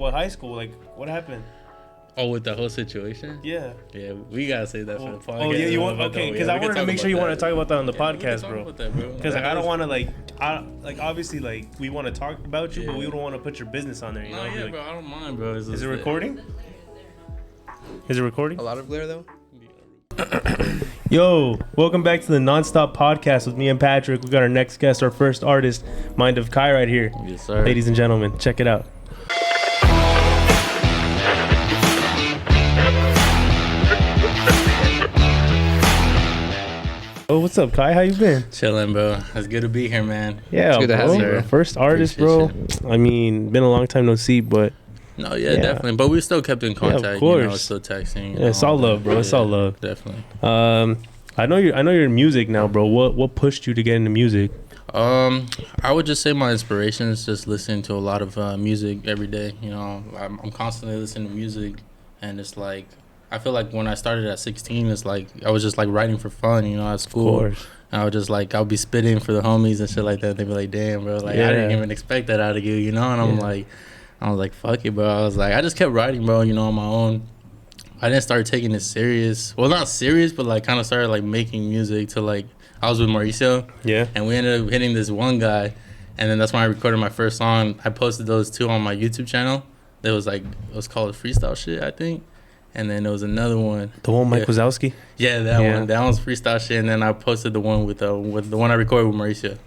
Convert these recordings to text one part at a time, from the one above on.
Well, high school, like, what happened? Oh, with the whole situation? Yeah. Yeah, we gotta say that for the podcast. Oh, yeah, you want? Okay, because I wanted to make sure you want to talk about that on the podcast, bro. Because like, I don't want to obviously like we want to talk about you, but we don't want to put your business on there. You know? Yeah, like, bro, I don't mind, bro. Is it recording? Is it recording? A lot of glare though. Yo, welcome back to the Nonstop Podcast with me and Patrick. We got our next guest, our first artist, Mind of Kai, right here. Yes, sir. Ladies and gentlemen, check it out. Oh, what's up, Kai? How you been? Chilling, bro. It's good to be here, man. Yeah, good to have you, bro. First artist, bro. I mean, been a long time no see, but no, yeah, definitely. But we still kept in contact. Yeah, of course. You know, still texting. Yeah, it's all love, bro. It's all love. Definitely. I know you're in music now, bro. What pushed you to get into music? I would just say my inspiration is just listening to a lot of music every day. You know, I'm constantly listening to music, and it's like I feel like when I started at 16, it's like I was just like writing for fun, you know, at school. Of course. And I was just like, I'll be spitting for the homies and shit like that. They'd be like, damn, bro, like I didn't even expect that out of you, you know. And I was like, fuck it, bro. I was like, I just kept writing, bro, you know, on my own. I didn't start taking it serious. Well, not serious, but like kind of started like making music to like, I was with Mauricio. Yeah. And we ended up hitting this one guy. And then that's when I recorded my first song. I posted those two on my YouTube channel. It was called Freestyle Shit, I think. And then there was another one. The one Mike Wazowski? Yeah, that one. That one's Freestyle Shit. And then I posted the one with the one I recorded with Mauricio.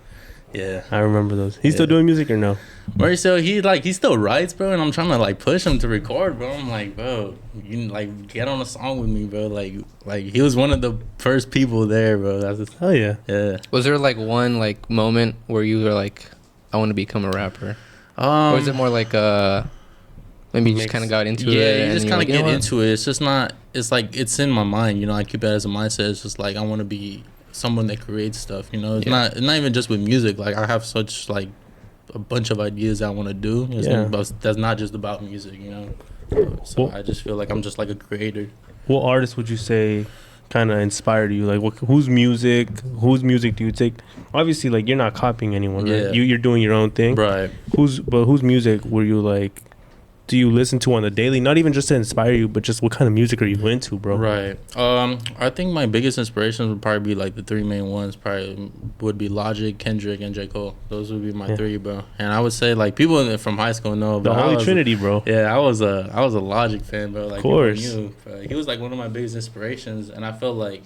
Yeah. I remember those. He's still doing music or no? Mauricio, he still writes, bro, and I'm trying to like push him to record, bro. I'm like, bro, you like get on a song with me, bro. Like he was one of the first people there, bro. That's just, hell yeah. Yeah. Was there like one like moment where you were like, I want to become a rapper? Or is it more like maybe you just kind of got into it? Yeah, you just kind of get into it. It's just not. It's like it's in my mind, you know. I keep it as a mindset. It's just like I want to be someone that creates stuff, you know. It's not even just with music. Like I have such like a bunch of ideas I want to do. That's not just about music, you know. So I just feel like I'm just like a creator. What artist would you say kind of inspired you? Like, whose music do you take? Obviously, like you're not copying anyone, right? You're doing your own thing, right? Whose music were you like? Do you listen to on the daily? Not even just to inspire you, but just what kind of music are you into, bro? Right. I think my biggest inspirations would probably be like the three main ones. Probably would be Logic, Kendrick, and J. Cole. Those would be my three, bro. And I would say like people from high school know the Holy Trinity, bro. Yeah, I was a Logic fan, bro. Like, of course. Knew, he was like one of my biggest inspirations, and I felt like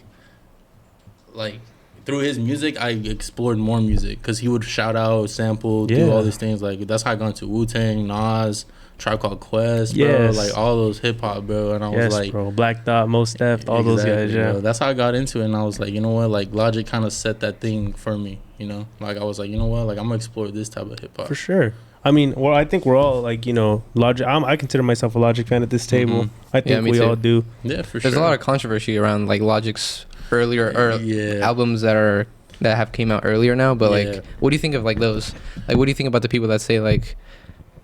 through his music, I explored more music because he would shout out, sample, do all these things. Like that's how I got into Wu-Tang, Nas, Tribe Called Quest, bro, like all those hip hop, bro. And I was like, bro, Black Thought, Mos Def, all those guys, bro. That's how I got into it. And I was like, you know what, like Logic kind of set that thing for me, you know. Like I was like, you know what, like I'm gonna explore this type of hip hop for sure. I mean, well, I think we're all like, you know, Logic. I consider myself a Logic fan at this table. I think we all do. Yeah, for sure. There's a lot of controversy around like Logic's earlier albums that have came out earlier now. But like, what do you think of like those? Like, what do you think about the people that say like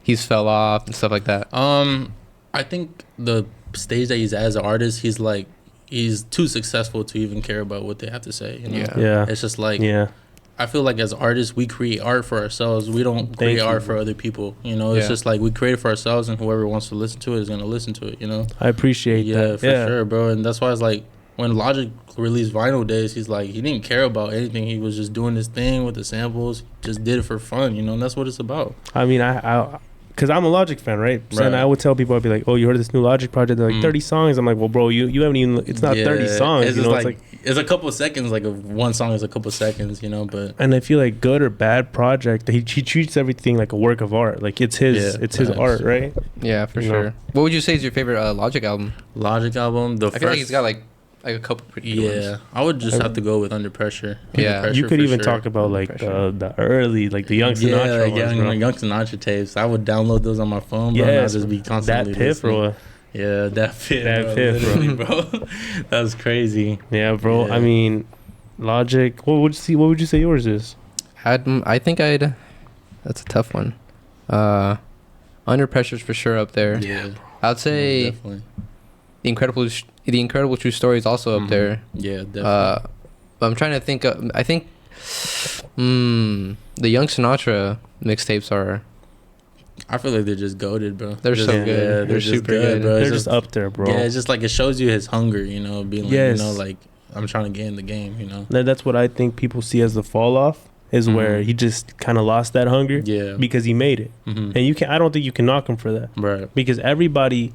he's fell off and stuff like that? I think the stage that he's at as an artist, he's too successful to even care about what they have to say. You know? Yeah. It's just like I feel like as artists, we create art for ourselves. We don't create art for other people. You know, it's just like we create it for ourselves, and whoever wants to listen to it is gonna listen to it. You know. I appreciate that. For sure, bro. And that's why it's like when Logic released Vinyl Days, he's like he didn't care about anything. He was just doing this thing with the samples. Just did it for fun. You know, and that's what it's about. I mean, because I'm a Logic fan, right? So and I would tell people, I'd be like, oh, you heard this new Logic project? They're like, 30 songs. I'm like, well, bro, you haven't even, it's not 30 songs. It's, you know? like, it's a couple of seconds, like one song is a couple of seconds, you know, but. And I feel like good or bad project, he treats everything like a work of art. Like it's his art, right? Yeah, for sure. What would you say is your favorite Logic album? Logic album? I feel like he's got like a couple pretty good ones. I would just have to go with Under Pressure. You could even talk about like the early, like the Young Sinatra ones, Young Sinatra tapes. I would download those on my phone, bro, and I'd just be constantly that Piff, bro. Yeah, that Piff, bro. That was crazy. Yeah, bro. I mean, Logic. What would you say yours is? I think that's a tough one. Under Pressure's for sure up there. Yeah, I'd say definitely. The Incredible True Story is also up there. Yeah, definitely. But I'm trying to think. I think the Young Sinatra mixtapes are I feel like they're just goated, bro. They're so good. Yeah, they're super good, bro. They're just up there, bro. Yeah, it's just like it shows you his hunger, you know, being like, you know, like I'm trying to get in the game, you know. That's what I think people see as the fall off is where he just kind of lost that hunger. Yeah. Because he made it, and I don't think you can knock him for that, right? Because everybody,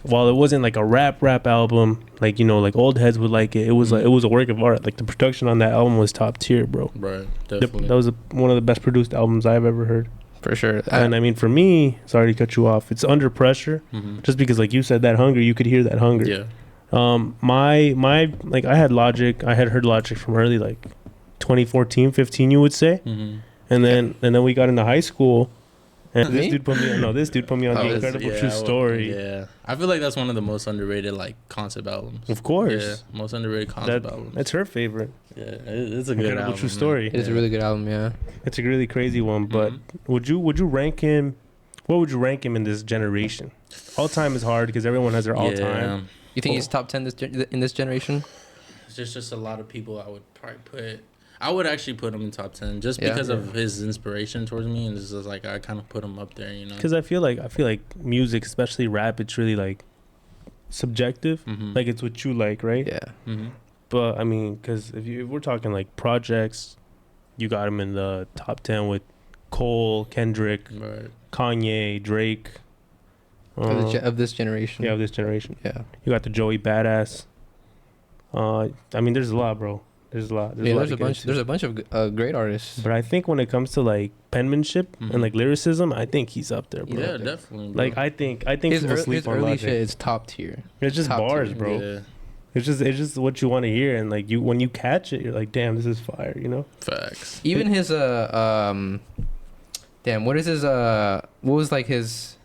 while it wasn't like a rap album, like you know, like old heads would like it. It was like it was a work of art. Like the production on that album was top tier, bro. Right. Definitely. That was one of the best produced albums I've ever heard. For sure. And I mean, for me, sorry to cut you off. It's Under Pressure, just because, like you said, that hunger. You could hear that hunger. Yeah. My like I had Logic. I had heard Logic from early, like 2014, 15, you would say. And then we got into high school. And this dude put me on The Incredible True Story. Yeah, I feel like that's one of the most underrated like concept albums. Of course, yeah, most underrated concept album. That's her favorite. Yeah, it's a good album. True Story. It is a really good album. Yeah, it's a really crazy one. But would you rank him? What would you rank him in this generation? All time is hard because everyone has their all time. You think he's top 10 in this generation? There's just a lot of people I would probably put. I would actually put him in top 10 just because of his inspiration towards me, and this is like I kind of put him up there, you know. Because I feel like music, especially rap, it's really like subjective. Like it's what you like, right? Yeah. But I mean, because if we're talking like projects, you got him in the top 10 with Cole, Kendrick, Kanye, Drake. Of this generation. Yeah, of this generation. Yeah. You got the Joey Badass. I mean, there's a lot, bro. There's a lot. There's a bunch of great artists. But I think when it comes to like penmanship and like lyricism, I think he's up there, bro. Yeah, definitely. Bro. Like I think his early shit is top tier. It's just bars, bro. Yeah. It's just what you want to hear, and like when you catch it, you're like, damn, this is fire, you know. Facts. Even his damn, what is his what was like his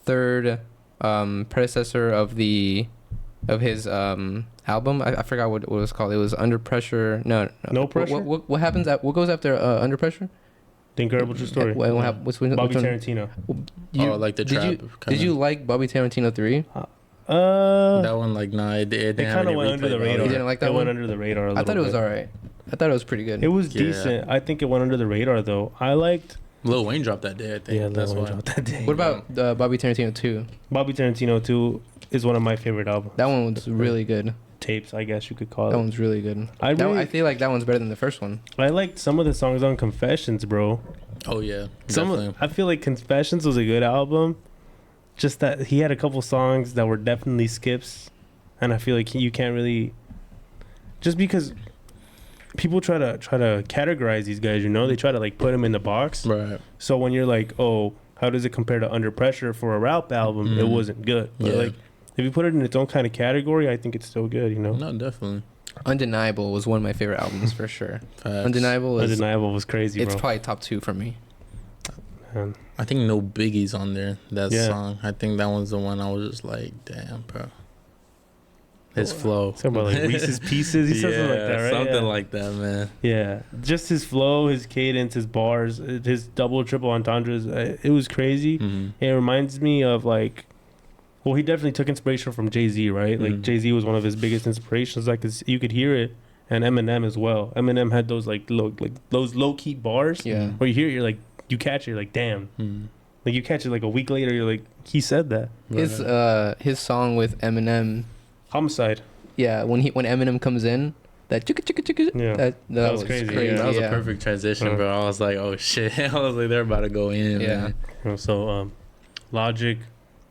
third predecessor of his album? I forgot what it was called. It was Under Pressure. No Pressure. What happens what goes after Under Pressure? The Incredible True Story. What's Bobby Tarantino. Like the trap. Did you like Bobby Tarantino 3? That one, like, nah, it kind of went under the radar. You didn't like that one? It went under the radar a little bit. I thought it was alright. I thought it was pretty good. It was decent. I think it went under the radar though. I liked Lil Wayne dropped that day, I think. Yeah, Lil Wayne dropped that day. What about Bobby Tarantino 2? Bobby Tarantino 2 is one of my favorite albums. That one was really good. Tapes, I guess you could call it. That one's really good. I feel like that one's better than the first one. I liked some of the songs on Confessions, bro. Oh yeah, I feel like Confessions was a good album. Just that he had a couple songs that were definitely skips, and I feel like you can't really, just because people try to categorize these guys, you know, they try to like put them in the box. Right. So when you're like, oh, how does it compare to Under Pressure for a rap album? It wasn't good. But like, if you put it in its own kind of category, I think it's still good, you know? No, definitely. Undeniable was one of my favorite albums for sure. Facts. Undeniable was crazy, bro. It's probably top 2 for me. Man. I think No Biggie's on there. That song. I think that one's the one I was just like, damn, bro. His flow. Talking about like Reese's Pieces. He said something like that, right? Something like that, man. Yeah. Just his flow, his cadence, his bars, his double, triple entendres. It was crazy. It reminds me of like, well, he definitely took inspiration from Jay-Z, right? Like Jay-Z was one of his biggest inspirations. Like you could hear it, and Eminem as well. Eminem had those those low key bars. Yeah. Where you hear it, you're like, you catch it, you're like, damn. Like you catch it like a week later, you're like, he said that. His song with Eminem, Homicide. Yeah, when Eminem comes in, that chicka chicka chicka. Yeah. That was crazy. Yeah, that was a perfect transition, bro. I was like, oh shit. I was like, they're about to go in. Yeah. Man. So Logic,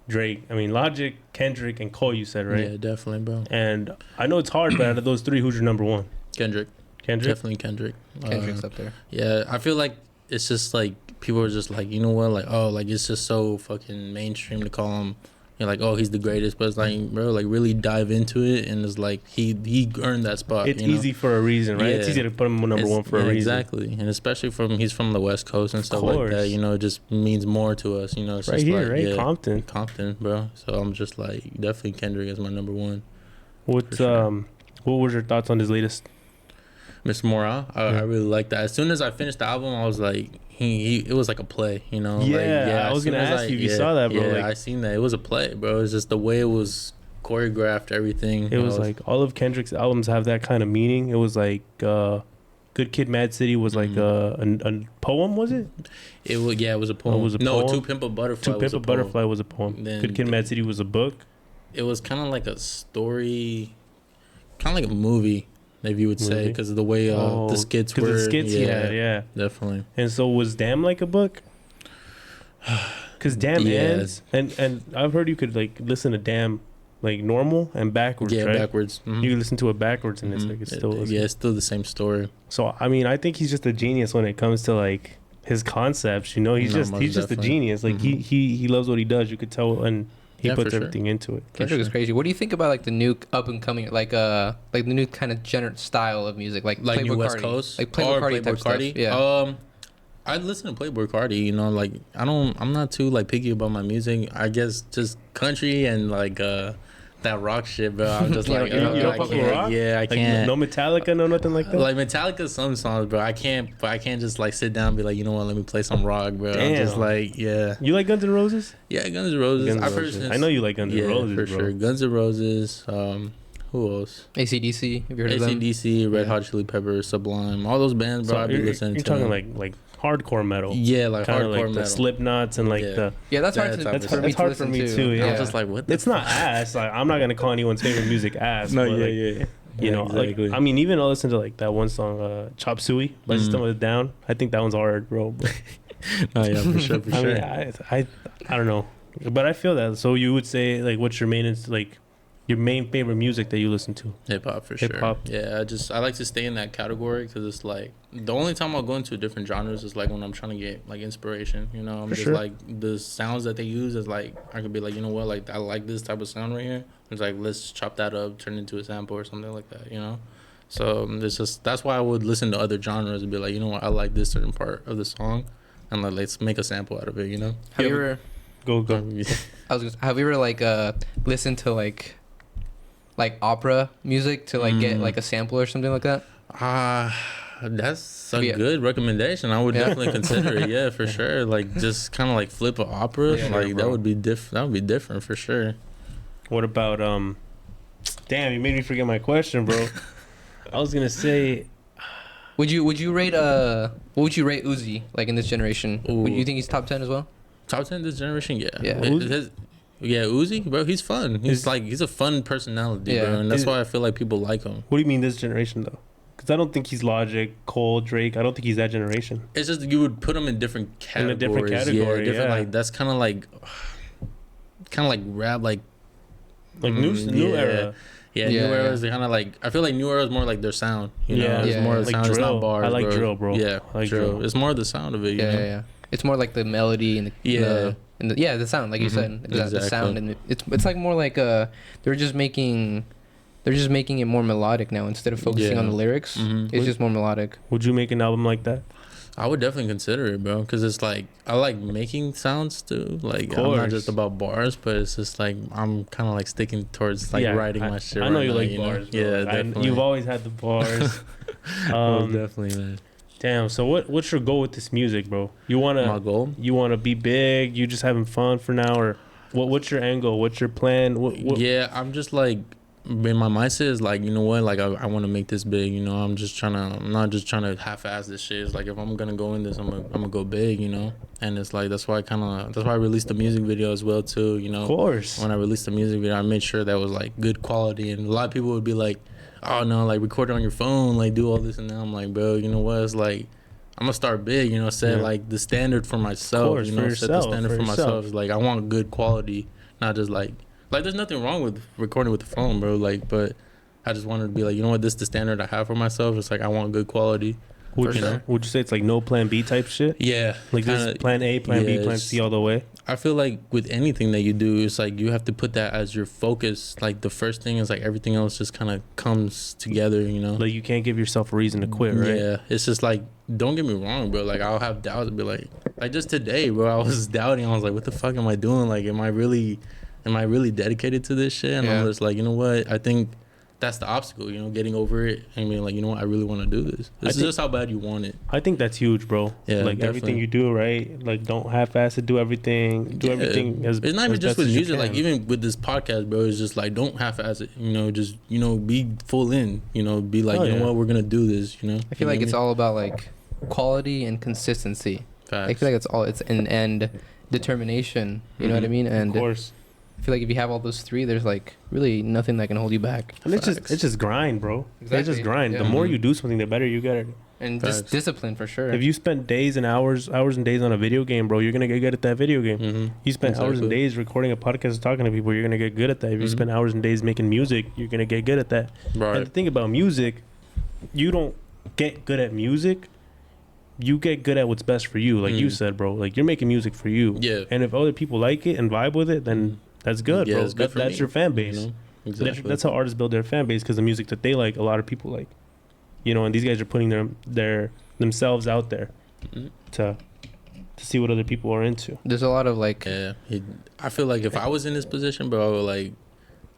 Drake. I mean, Logic, Kendrick, and Cole. You said, right? Yeah, definitely, bro. And I know it's hard, but out of those three, who's your number one? Kendrick. Definitely Kendrick. Kendrick's up there. Yeah, I feel like it's just like people are just like, you know what, like, oh, like it's just so fucking mainstream to call him. You're like, oh, he's the greatest, but it's like, bro, like really dive into it, and it's like he earned that spot. It's easy for a reason, right? Yeah. It's easy to put him number one for a reason. Exactly, and especially he's from the West Coast and stuff like that. You know, it just means more to us. You know, it's right just here, like, right? Yeah, Compton, bro. So I'm just like, definitely Kendrick is my number one. What was your thoughts on his latest? Mr. Morale? I really like that. As soon as I finished the album, I was like, it was like a play, you know? Yeah, I was gonna ask you if you saw that, bro. Yeah, like, I seen that. It was a play, bro. It was just the way it was choreographed, everything. It was like all of Kendrick's albums have that kind of meaning. It was like Good Kid, Mad City was like a poem, was it? It was a poem. It was a no, poem? To Pimp a Butterfly. To Pimp a Butterfly was a poem. Then Good Kid, Mad City was a book. It was kind of like a story, kind of like a movie, if you would say, because of the way the skits were. The skits, yeah, definitely. And so was Damn like a book? Because Damn ends, and I've heard you could like listen to Damn like normal and backwards. Yeah, right? backwards. Mm-hmm. You can listen to it backwards, and it's like it's still it's still the same story. So I mean, I think he's just a genius when it comes to like his concepts. You know, he's just a genius. Like he loves what he does. You could tell, and he puts everything into it. Kendrick is crazy. What do you think about like the new up and coming, like the new kind of genre style of music, like New Playboy West Carti, Coast, like Playboy Carti stuff? Yeah. I listen to Playboy Carti. You know, like I'm not too like picky about my music. I guess just country and like that rock shit, bro. I'm just like, you don't fuck with rock? Yeah, I like, can't. No Metallica, no nothing like that. Like Metallica, some songs, bro. I can't just like sit down and be like, you know what, let me play some rock, bro. Damn. I'm just like, yeah. You like Guns N' Roses? Yeah, Guns N' Roses. I know you like Guns N' Roses, for bro. sure. Guns N' Roses. Who else? AC/DC. Have you heard of them? AC/DC, Red Hot Chili Peppers, Sublime, all those bands, bro. So I be listening to. You're talking like hardcore metal. Yeah, like kinda hardcore like metal. The Slipknots and like the. Yeah, that's hard. That's hard for me too. Yeah, I'm just like, what? It's not ass. Like I'm not gonna call anyone's favorite music ass. No, but yeah. You know, exactly. like I mean, even I'll listen to like that one song, "Chop Suey" by System of a Down. I think that one's hard, bro. Oh yeah, for sure. I mean, I don't know, but I feel that. So you would say like, what's your main your main favorite music that you listen to? Hip hop for sure. Hip hop. Yeah, I like to stay in that category because it's like the only time I'll go into different genres is like when I'm trying to get like inspiration. You know, I'm just like the sounds that they use is like I could be like, you know what, like I like this type of sound right here. It's like let's chop that up, turn it into a sample or something like that. You know, so it's just that's why I would listen to other genres and be like, you know what, I like this certain part of the song, and like let's make a sample out of it. You know. Have you ever? Go. Have you ever like listened to like opera music to like get like a sample or something like that? That's a good recommendation. I would definitely consider it. Yeah, for sure. Like just kind of like flip an opera. That would be That would be different for sure. What about Damn, you made me forget my question, bro. I was gonna say, would you rate what would you rate Uzi like in this generation? Would you think he's top 10 as well? Top 10 this generation? Yeah. Yeah. Yeah, Uzi, bro, he's fun. He's a fun personality, bro, and that's why I feel like people like him. What do you mean this generation though? Because I don't think he's Logic, Cole, Drake. I don't think he's that generation. It's just you would put him in different categories. In a different category, yeah. Like that's kind of like rap, like new era. Yeah, new era is kind of like I feel like new era is more like their sound. You know, it's more the like sound. Drill. It's not bars. I like bro. drill, bro. Yeah, I like drill. It's more the sound of it. You know? Yeah. It's more like the melody and the sound, like you said, the sound, and it's like more like they're just making it more melodic now instead of focusing on the lyrics. It's just more melodic. Would you make an album like that? I would definitely consider it, bro, because it's like I like making sounds too. Like I'm not just about bars, but it's just like I'm kind of like sticking towards like writing my shit. I know you like bars. Bro. Yeah, definitely. You've always had the bars. Definitely, man. Damn. So what's your goal with this music, bro? My goal? You wanna be big? You just having fun for now, or what's your angle? What's your plan? Yeah, I'm just like. In my mindset is like, you know what, like I want to make this big, you know. I'm not just trying to half-ass this shit. It's like if I'm gonna go in this, I'm gonna go big, you know. And it's like that's why I released the music video as well too, you know. Of course. When I released the music video, I made sure that was like good quality, and a lot of people would be like, oh no, like record it on your phone, like do all this and that. I'm like, bro, you know what? It's like I'm gonna start big, you know. Set like the standard for myself, course, you know. Set the standard for myself. It's like I want good quality, not just like there's nothing wrong with recording with the phone, bro. Like, but I just wanted to be like, you know what, this is the standard I have for myself. It's like I want good quality. Would you say it's like no plan B type shit? Yeah. Like this plan A, plan B, plan C all the way? I feel like with anything that you do, it's like you have to put that as your focus. Like the first thing is like everything else just kind of comes together, you know? Like you can't give yourself a reason to quit, right? Yeah. It's just like, don't get me wrong, bro. Like I'll have doubts and be like just today, bro, I was doubting. I was like, what the fuck am I doing? Like, am I really dedicated to this shit? And I'm just like, you know what? I think that's the obstacle, you know, getting over it and being like, you know what, I really want to do this. This is just how bad you want it. I think that's huge, bro. Yeah, like definitely. everything you do, right? Like don't half-ass it. Do everything. Do everything as it's not even as just best with as you music. Like can. even with this podcast, bro, it's just like don't half-ass it. You know, just be full in. You know, be like, you know what, we're gonna do this. You know, I feel like it's all about like quality and consistency. Facts. I feel like it's and determination. You know what I mean? And of course. I feel like if you have all those three, there's like really nothing that can hold you back. And it's just grind, bro. Exactly. It's just grind. Yeah. The more you do something, the better you get it. And just discipline for sure. If you spend days and hours and days on a video game, bro, you're gonna get good at that video game. You spend hours and days recording a podcast and talking to people, you're gonna get good at that. If you spend hours and days making music, you're gonna get good at that. Right. And the thing about music, you don't get good at music. You get good at what's best for you. Like you said, bro. Like you're making music for you. Yeah. And if other people like it and vibe with it, then that's good, bro. It's good for that's me, your fan base. You know? Exactly. That's how artists build their fan base, because the music that they like, a lot of people like. You know, and these guys are putting their themselves out there to see what other people are into. There's a lot of like I feel like if I was in this position, bro,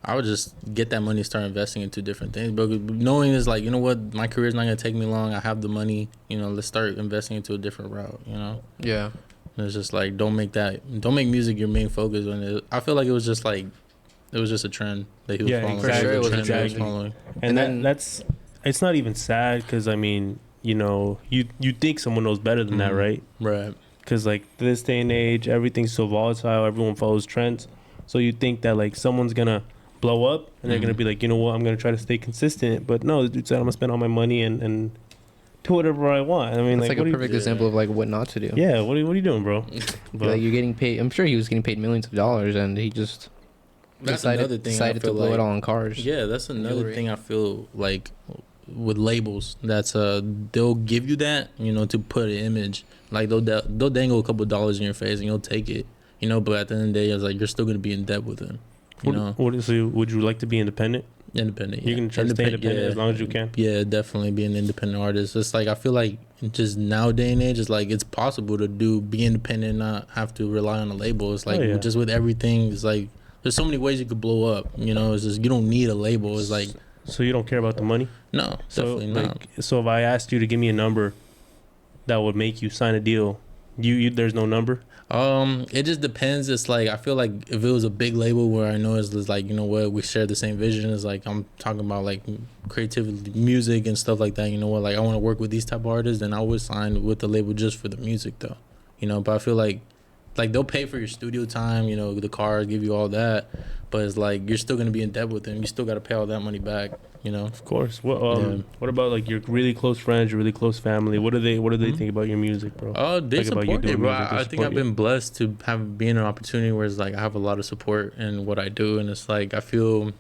I would just get that money and start investing into different things, bro. Knowing is like, you know what, my career's not gonna take me long. I have the money, you know, let's start investing into a different route, you know. Yeah. And it's just like don't make music your main focus. I feel like it was just a trend that he was following. For sure, it was That he was exactly. following. And then that's it's not even sad, because I mean, you know, you think someone knows better than that, right? Right. Because like this day and age, everything's so volatile. Everyone follows trends, so you think that like someone's gonna blow up and they're gonna be like, you know what, I'm gonna try to stay consistent. But no, the dude said I'm gonna spend all my money and do whatever I want. I mean, that's like a perfect example of like what not to do. Yeah, what are you doing, bro? But like you're getting paid. I'm sure he was getting paid millions of dollars, and he just decided to blow it all on cars. Yeah, that's another thing I feel like with labels. That's they'll give you that, you know, to put an image. Like they'll dangle a couple of dollars in your face and you'll take it, you know. But at the end of the day, it's like you're still gonna be in debt with them. You know. So would you like to be independent? Independent. Yeah. You can try to stay independent as long as you can. Yeah, definitely be an independent artist. It's like I feel like just now day and age, it's like it's possible to be independent and not have to rely on a label. It's like just with everything, it's like there's so many ways you could blow up. You know, it's just you don't need a label. It's like so you don't care about the money? No, definitely not. So if I asked you to give me a number that would make you sign a deal, you there's no number? It just depends. It's like I feel like if it was a big label where I know it's like, you know what, we share the same vision. It's like I'm talking about like creativity, music and stuff like that. You know what, like I want to work with these type of artists, then I would sign with the label just for the music though. You know, but I feel like they'll pay for your studio time, you know, the cars, give you all that, but it's like you're still gonna be in debt with them. You still gotta pay all that money back, you know. Of course. What about like your really close friends, your really close family? What do they think about your music, bro? They support it, bro. I think I've been blessed to be in an opportunity where it's like I have a lot of support in what I do, and it's like I feel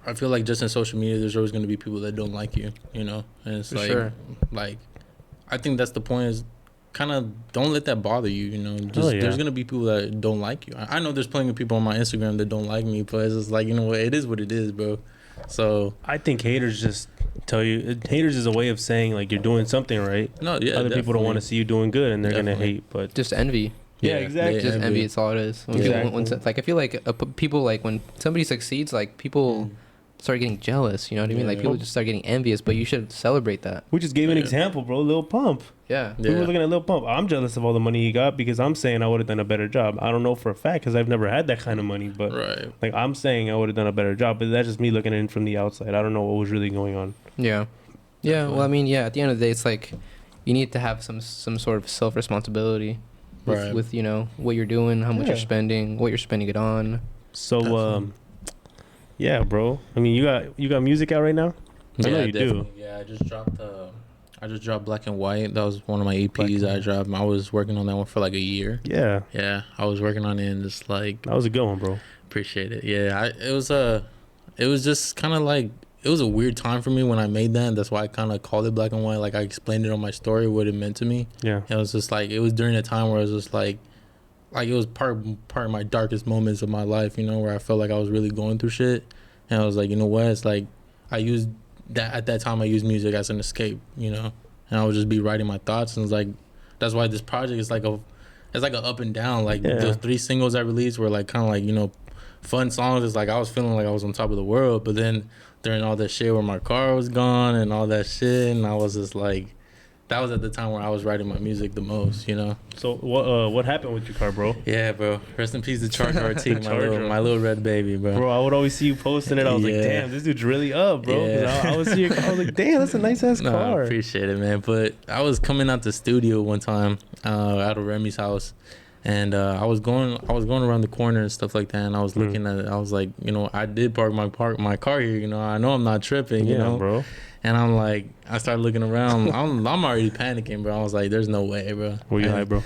like just in social media, there's always gonna be people that don't like you, you know, and it's like I think that's the point is. Kind of don't let that bother you, you know. Just there's gonna be people that don't like you. I know there's plenty of people on my Instagram that don't like me, but it's just like, you know what, it is what it is, bro. So I think haters just tell you haters is a way of saying like you're doing something right. No, yeah, other people don't want to see you doing good and they're gonna hate, but just envy. Yeah, exactly. Just envy. It's all it is. When like I feel like people like when somebody succeeds, like people start getting jealous. You know what I mean? Like people just start getting envious, but you should celebrate that. We just gave an example, bro. Lil Pump. Yeah. We were looking at Lil Pump. I'm jealous of all the money he got because I'm saying I would have done a better job. I don't know for a fact because I've never had that kind of money, but like I'm saying I would have done a better job. But that's just me looking in from the outside. I don't know what was really going on. Yeah. Yeah. Well, I mean, at the end of the day, it's like you need to have some sort of self responsibility with you know what you're doing, how much you're spending, what you're spending it on. So yeah, bro. I mean, you got music out right now? I know you do. Yeah, I just dropped Black and White. That was one of my EPs I dropped. I was working on that one for like a year. Yeah. Yeah, I was working on it and just like that was a good one, bro. Appreciate it. Yeah, it was just kind of like it was a weird time for me when I made that. And that's why I kind of called it Black and White. Like I explained it on my story what it meant to me. Yeah. It was just like it was during a time where it was just like it was part of my darkest moments of my life, you know, where I felt like I was really going through shit. And I was like, you know what? It's like I used that at that time. I used music as an escape, you know, and I would just be writing my thoughts. And it's like that's why this project is like an up and down. Like the 3 singles I released were like kind of like, you know, fun songs. It's like I was feeling like I was on top of the world, but then during all that shit where my car was gone and all that shit, and I was just like, that was at the time where I was writing my music the most, you know. So what happened with your car, bro? Yeah, bro. Rest in peace to Charger RT, my little red baby, bro. Bro, I would always see you posting it. I was like, damn, this dude's really up, bro. Yeah. I would see your car. I was like, damn, that's a nice ass car. I appreciate it, man. But I was coming out the studio one time out of Remy's house. And I was going around the corner and stuff like that, and I was looking at it. I was like, you know, I did park my car here. You know, I know I'm not tripping. You know, bro. And I'm like, I started looking around. I'm already panicking, bro. I was like, there's no way, bro. Were you high, bro?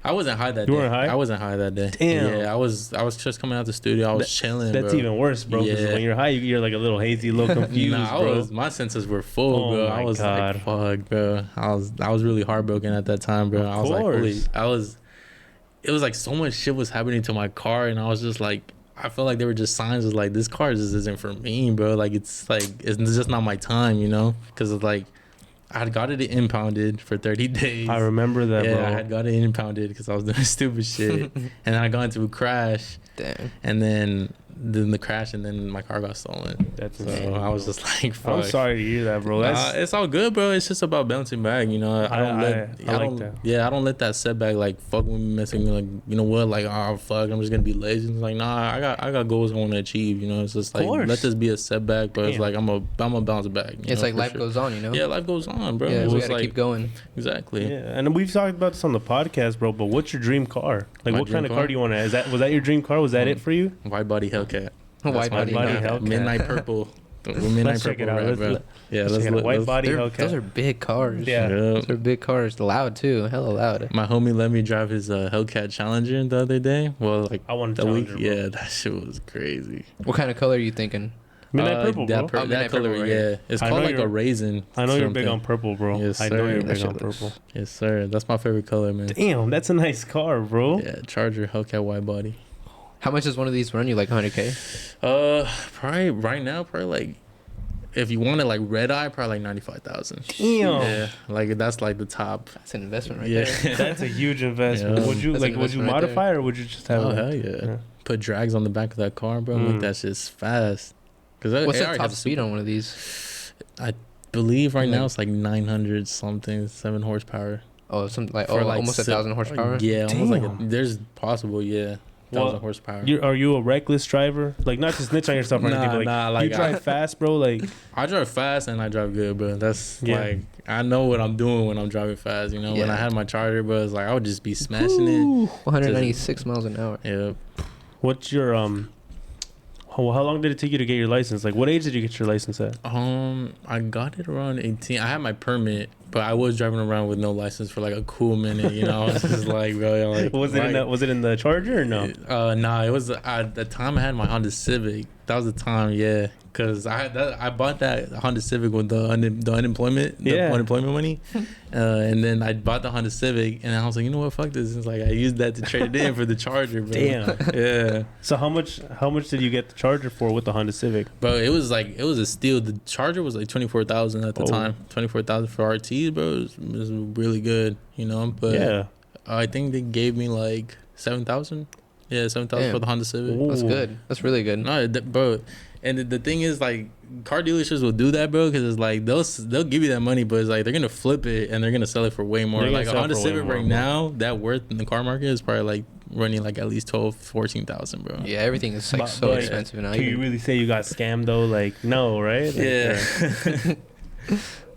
I wasn't high that day. You weren't high? I wasn't high that day. Damn. Yeah, I was just coming out the studio. I was chilling. That's bro. even worse, bro. Because when you're high, you're like a little hazy, a little confused, bro. My senses were full, bro. I was like, fuck, bro. I was really heartbroken at that time, bro. I was like, holy, it was like so much shit was happening to my car, and I was just like, I felt like they were just signs of like, this car just isn't for me, bro. Like it's just not my time, you know? Because it's like, I had got it impounded for 30 days. I remember that, bro. Yeah, I had got it impounded because I was doing stupid shit, and then I got into a crash. Damn. And then the crash, and then my car got stolen. That's so insane. I was just like, fuck. I'm sorry to hear that, bro. It's all good, bro. It's just about bouncing back, you know. I don't let that setback like fuck with me, messing me, like, you know what, like, oh fuck, I'm just gonna be lazy. It's like, nah, I got goals I want to achieve, you know. It's just like, let this be a setback, but it's like I'm gonna bounce back. It's like life goes on, you know. Yeah, life goes on, bro. Yeah, we gotta keep going. Exactly. Yeah, and we've talked about this on the podcast, bro. But what's your dream car? Like, what kind of car do you want to? Was that your dream car? Was that it for you? White body Hellcat. White body Hellcat. Midnight purple. Let's check it out. Let's look. White body Hellcat. Those are big cars. Yeah, those are big cars. Loud too. Hella loud. My homie let me drive his Hellcat Challenger the other day. Well, like I wanted Challenger. Yeah, that shit was crazy. What kind of color are you thinking? Midnight purple, bro. That color, right? Yeah. It's called like a raisin. I know you're big on purple, bro. Yes, sir. I know you're big on purple. Yes, sir. That's my favorite color, man. Damn, that's a nice car, bro. Yeah, Charger Hellcat wide body. How much does one of these run you? Like 100K? Probably right now, like, if you want it like red eye, probably like 95,000. Damn. Yeah, like that's like the top. That's an investment right there. That's a huge investment. Yeah. Would you modify it, or would you just have? Oh hell yeah. Put drags on the back of that car, bro. Make that shit's fast. What's the top speed on one of these? I believe right now it's like 900 something, 7 horsepower. Oh, almost 1,000 horsepower. Yeah, almost like there's possible. Yeah. 1,000 horsepower. Are you a reckless driver? Like, not to snitch on yourself or anything, but like you drive fast, bro. Like, I drive fast and I drive good, bro. That's like, I know what I'm doing when I'm driving fast. You know, when I had my Charger, bro, it's like I would just be smashing it. 196 miles an hour. Yeah. What's your how long did it take you to get your license? Like, what age did you get your license at? I got it around 18. I had my permit, but I was driving around with no license for like a cool minute. You know, I was just like, bro, like, was it in the Charger or no? Nah, it was at the time I had my Honda Civic. That was the time, yeah. Cause I bought that Honda Civic with the unemployment money, and then I bought the Honda Civic, and I was like, you know what, fuck this. It's like I used that to trade it in for the Charger, bro. Damn. Yeah. So how much did you get the Charger for with the Honda Civic? Bro, it was a steal. The Charger was like 24,000 at the time. 24,000 for RTs, bro. It was really good, you know. But yeah, I think they gave me like 7,000. Yeah, 7,000 for the Honda Civic. Ooh. That's good. That's really good. No, bro. And the thing is, like, car dealerships will do that, bro, because it's like they'll give you that money, but it's like they're gonna flip it and they're gonna sell it for way more. Like a Honda Civic right now, that worth in the car market is probably like running like at least 14,000, bro. Yeah, everything is like so expensive now. Can you really say you got scammed though? Like, no, right? Like, yeah.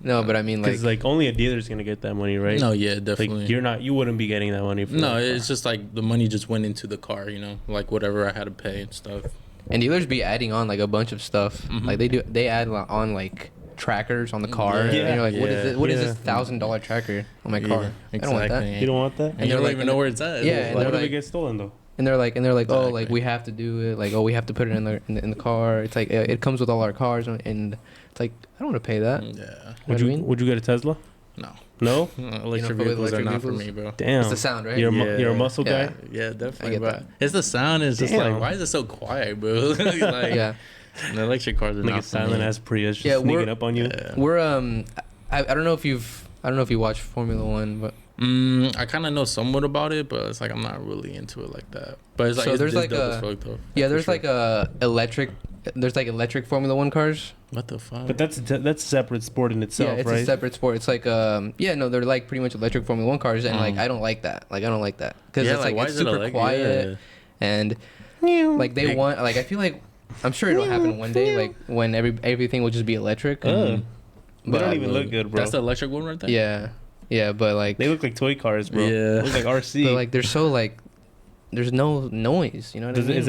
No, but I mean, like only a dealer's gonna get that money, right? No, yeah, definitely. Like, you wouldn't be getting that money. No, it's just like the money just went into the car, you know, like whatever I had to pay and stuff. And dealers be adding on like a bunch of stuff. Mm-hmm. Like they add on like trackers on the car. Yeah. And you're like, what is it? What is this $1,000 tracker on my car? Exactly. I don't want that. You don't want that? And you don't even know where it's at. Yeah. And what if it gets stolen though? And they're like, exactly. Oh, like we have to do it. Like, oh, we have to put it in the car. It's like it comes with all our cars, and it's like I don't want to pay that. Yeah. Would you get a Tesla? No. Electric vehicles are not for me, bro. Damn. It's the sound, right? You're a muscle guy? Yeah, definitely. But it's the sound. It's just like, why is it so quiet, bro? Like, yeah. The electric cars are like not a silent ass Prius just sneaking up on you. Yeah. We're I don't know if you watch Formula One, but I kind of know somewhat about it, but it's like I'm not really into it like that. But it's like so there's like a electric there's like electric Formula One cars. What the fuck? But that's a separate sport in itself, Yeah, it's right? a separate sport. It's like they're like pretty much electric Formula One cars, and like I don't like that. Like I don't like that because it's like it's super quiet and like they want like I feel like I'm sure it'll happen one day like when everything will just be electric. They don't even look good, bro. That's the electric one right there. Yeah, but like they look like toy cars, bro. Yeah, they look like RC. But like they're so like there's no noise. You know what I mean? Is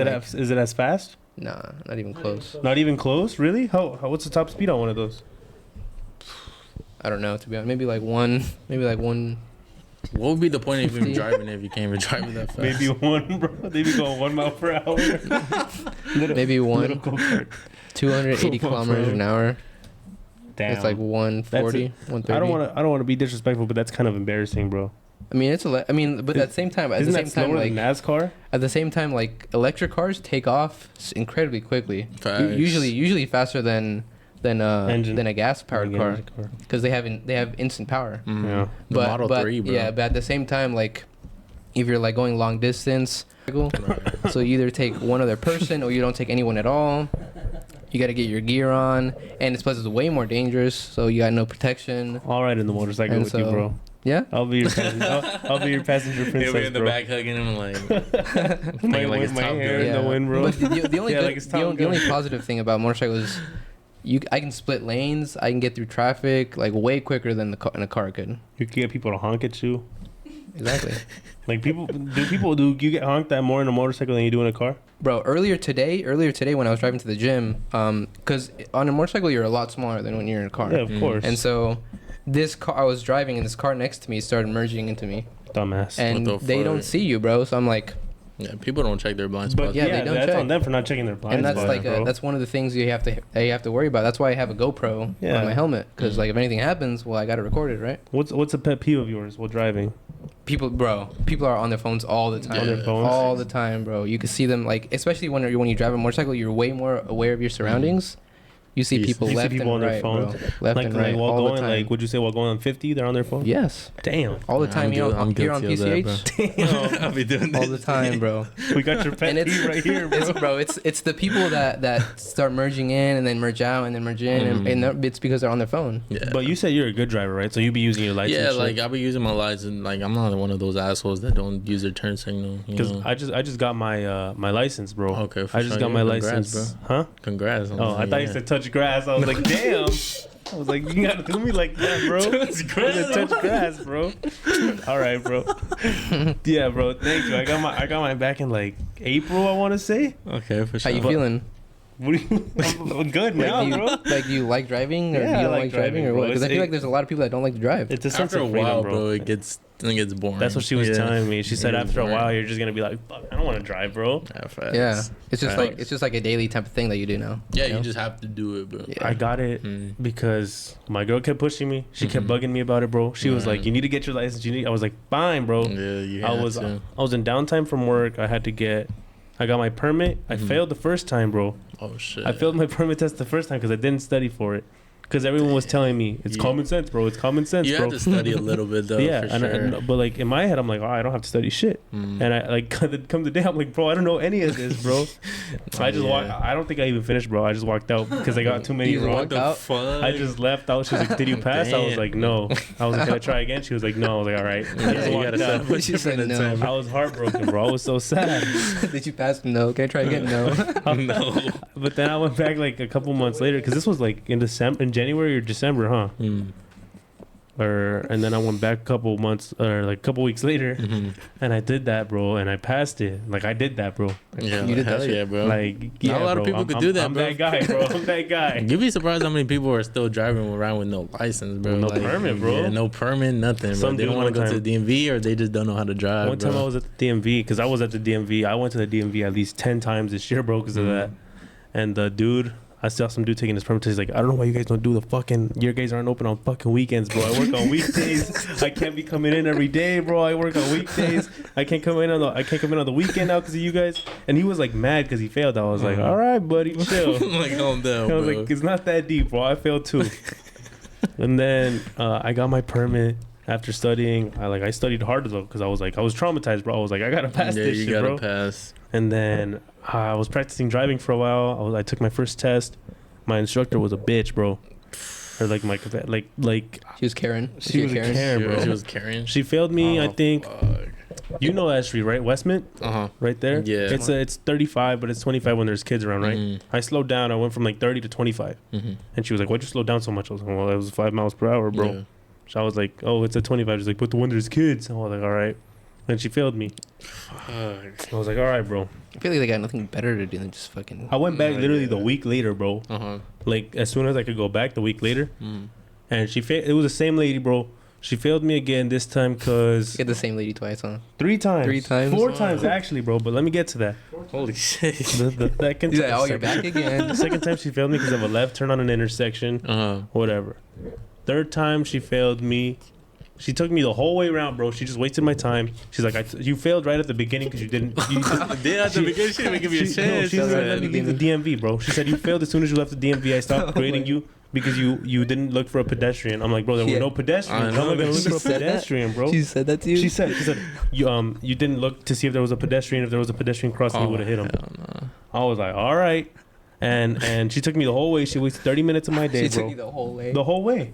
it as fast? Nah, not even close. Not even close, really? How what's the top speed on one of those? I don't know, to be honest. Maybe like one. What would be the point of even driving if you can't even drive that fast? Maybe one, bro. They be going 1 mile per hour. Maybe one. 280 kilometers an hour. Damn. It's like 140, 130. I don't want to be disrespectful, but that's kind of embarrassing, bro. I mean, but at the same time, Isn't that slower than NASCAR? At the same time, like electric cars take off incredibly quickly. Usually faster than a gas powered car because they have instant power. Mm-hmm. Yeah. But Model 3, bro. Yeah, but at the same time, like if you're like going long distance, so you either take one other person or you don't take anyone at all. You got to get your gear on, and it's way more dangerous. So you got no protection. All right, in the motorcycle with you, bro. Yeah, I'll be your passenger. I'll be your passenger princess, He'll be in the bro. back hugging him like my hair in the wind, bro. But the only positive thing about motorcycles is I can split lanes. I can get through traffic like way quicker than in a car could. You can get people to honk at you. Exactly. Like do you get honked at more in a motorcycle than you do in a car? Bro, earlier today when I was driving to the gym, because on a motorcycle you're a lot smaller than when you're in a car. Yeah, of course. And so this car I was driving, and this car next to me started merging into me. Dumbass. And they don't see you, bro. So I'm like, yeah, people don't check their blind spots. But yeah, they don't that's on them for not checking their blind spots. And that's that's one of the things you have to worry about. That's why I have a GoPro on my helmet, because like if anything happens, well, I got to record it, right? What's a pet peeve of yours while driving? People are on their phones all the time. On their phones? All the time, bro. You can see them, like, especially when you drive a motorcycle, you're way more aware of your surroundings. You see people left and on right, their phones, bro. Left and right, while all going, the time. like, would you say while going on 50, they're on their phone? Yes. Damn. All the time. You're on PCH. Damn. I'll be doing that all the time, bro. We got your pet peeve right here, bro. It's the people that start merging in and then merge out and then merge in, and it's because they're on their phone. Yeah. But you said you're a good driver, right? So you be using your license. Yeah, like I'll be using my license. Like I'm not one of those assholes that don't use their turn signal. Because I just got my my license, bro. Okay. I just got my license, bro. huh? Congrats. I thought you said touch grass. I was like, damn. I was like, you gotta do me like that, bro. Touch grass, bro. All right, bro. Yeah, bro. Thank you. I got my back in like April, I want to say. Okay, for sure. How you feeling? What do you? I'm good now, bro. Like, do you like driving, or yeah, do you don't like driving, or what? Because I feel like like there's a lot of people that don't like to drive. It's a sense after of a freedom, while, bro. it gets boring. That's what she was telling me. She said after a while, you're just gonna be like, "Fuck, I don't want to drive, bro." Yeah, it's just like a daily type of thing that you do now. Yeah, you just have to do it, bro. Yeah. I got it because my girl kept pushing me. She kept bugging me about it, bro. She was like, "You need to get your license. I was like, "Fine, bro." Yeah, I was in downtime from work. I got my permit. I failed the first time, bro. Oh shit! I failed my permit test the first time because I didn't study for it. Because everyone was telling me it's common sense, bro. It's common sense, you bro. You have to study a little bit though. Yeah, for sure. but like in my head, I'm like, oh, I don't have to study shit. And I like come the day, I'm like, bro, I don't know any of this, bro. I just walked. I don't think I even finished, bro. I just walked out because I got too many wrong. I just left out. She was like, did you pass? I was like, no. I was like, can I try again? She was like, no. I was like, all right. She said no. I was heartbroken, bro. I was so sad. Did you pass? No. Can I try again? No. No. But then I went back like a couple months later because this was like in January or December, huh? And then I went back a couple months or like a couple weeks later, and I did that, bro, and I passed it. Like I did that, bro. Yeah, you did that shit, yeah, bro. Like yeah, not a lot of people could do that, bro. I'm that guy, bro. I'm that guy. You'd be surprised how many people are still driving around with no license, bro. No permit, bro. Yeah, no permit, nothing, bro. They don't want to go to the DMV or they just don't know how to drive. One time I was at the DMV because I was at the DMV. I went to the DMV at least 10 times this year, bro, because of that. And the dude. I saw some dude taking his permit. He's like, I don't know why you guys don't do your guys aren't open on fucking weekends, bro. I work on weekdays. I can't be coming in every day, bro. I work on weekdays. I can't come in on the weekend now because of you guys. And he was like mad because he failed. I was like, all right, buddy, chill. Like, calm down, I was like, it's not that deep, bro. I failed too. And then I got my permit after studying. I studied hard though because I was traumatized, bro. I was like, I gotta pass this shit, bro. Pass. And then I was practicing driving for a while. I took my first test. My instructor was a bitch, bro. Or like she was Karen. She was Karen, bro. She was Karen. She failed me, I think. Fuck. You know that street, right? Westmint? Right there? Yeah. It's 35, but it's 25 when there's kids around, right? Mm-hmm. I slowed down. I went from like 30 to 25. Mm-hmm. And she was like, why'd you slow down so much? I was like, well, it was 5 miles per hour, bro. Yeah. So I was like, oh, it's at 25. She's like, but the one there's kids. I was like, all right. And she failed me. Fuck. I was like, all right, bro. I feel like they got nothing better to do than just fucking. I went back literally the week later, bro. Uh-huh. Like, as soon as I could go back the week later. Mm. And it was the same lady, bro. She failed me again this time because... You had the same lady twice, huh? 3 times. 3 times? 4 times, actually, bro. But let me get to that. Holy shit. The second He's like, oh, you're back again. The second time she failed me because of a left turn on an intersection. Whatever. 3rd time she failed me. She took me the whole way around, bro. She just wasted my time. She's like, you failed right at the beginning because you didn't... at the beginning, she didn't give you a chance. No, she didn't let me leave the DMV, bro. She said, you failed as soon as you left the DMV. I stopped grading you because you didn't look for a pedestrian. I'm like, bro, there were no pedestrians. How am I going to look for a pedestrian, bro? She said that to you? She said, you didn't look to see if there was a pedestrian. If there was a pedestrian crossing, you would have hit him. No. I was like, all right. And she took me the whole way. She wasted 30 minutes of my day, she bro. took you the whole way? The whole way.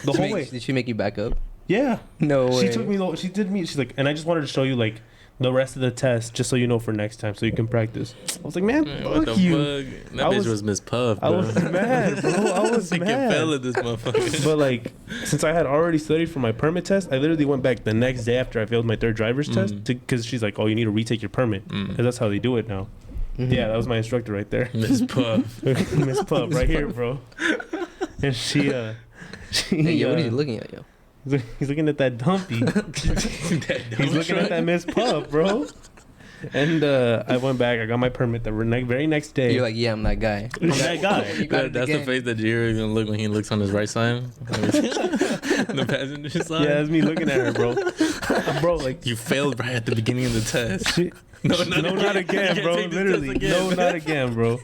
The whole way. Did she make you back up? Yeah. No way. She took me, she did me, she's like, and I just wanted to show you, like, the rest of the test, just so you know for next time, so you can practice. I was like, man, fuck you. Fuck? That bitch was Miss Puff, bro. I was mad, bro. I was mad. Fell at this motherfucker. But, like, since I had already studied for my permit test, I literally went back the next day after I failed my 3rd driver's test, because she's like, oh, you need to retake your permit, because that's how they do it now. Yeah, that was my instructor right there. Miss Puff. Miss Puff, right here, bro. And she hey, yo, what are you looking at, yo? He's looking at that dumpy. He's looking at that Miss Puff, bro. And I went back. I got my permit the very next day. You're like, yeah, I'm that guy. I'm that guy. That's the face that Jahir is gonna look when he looks on his right side. The passenger side. Yeah, that's me looking at her, bro. Bro, like you failed right at the beginning of the test. Not again, bro. Literally, no, not again, bro.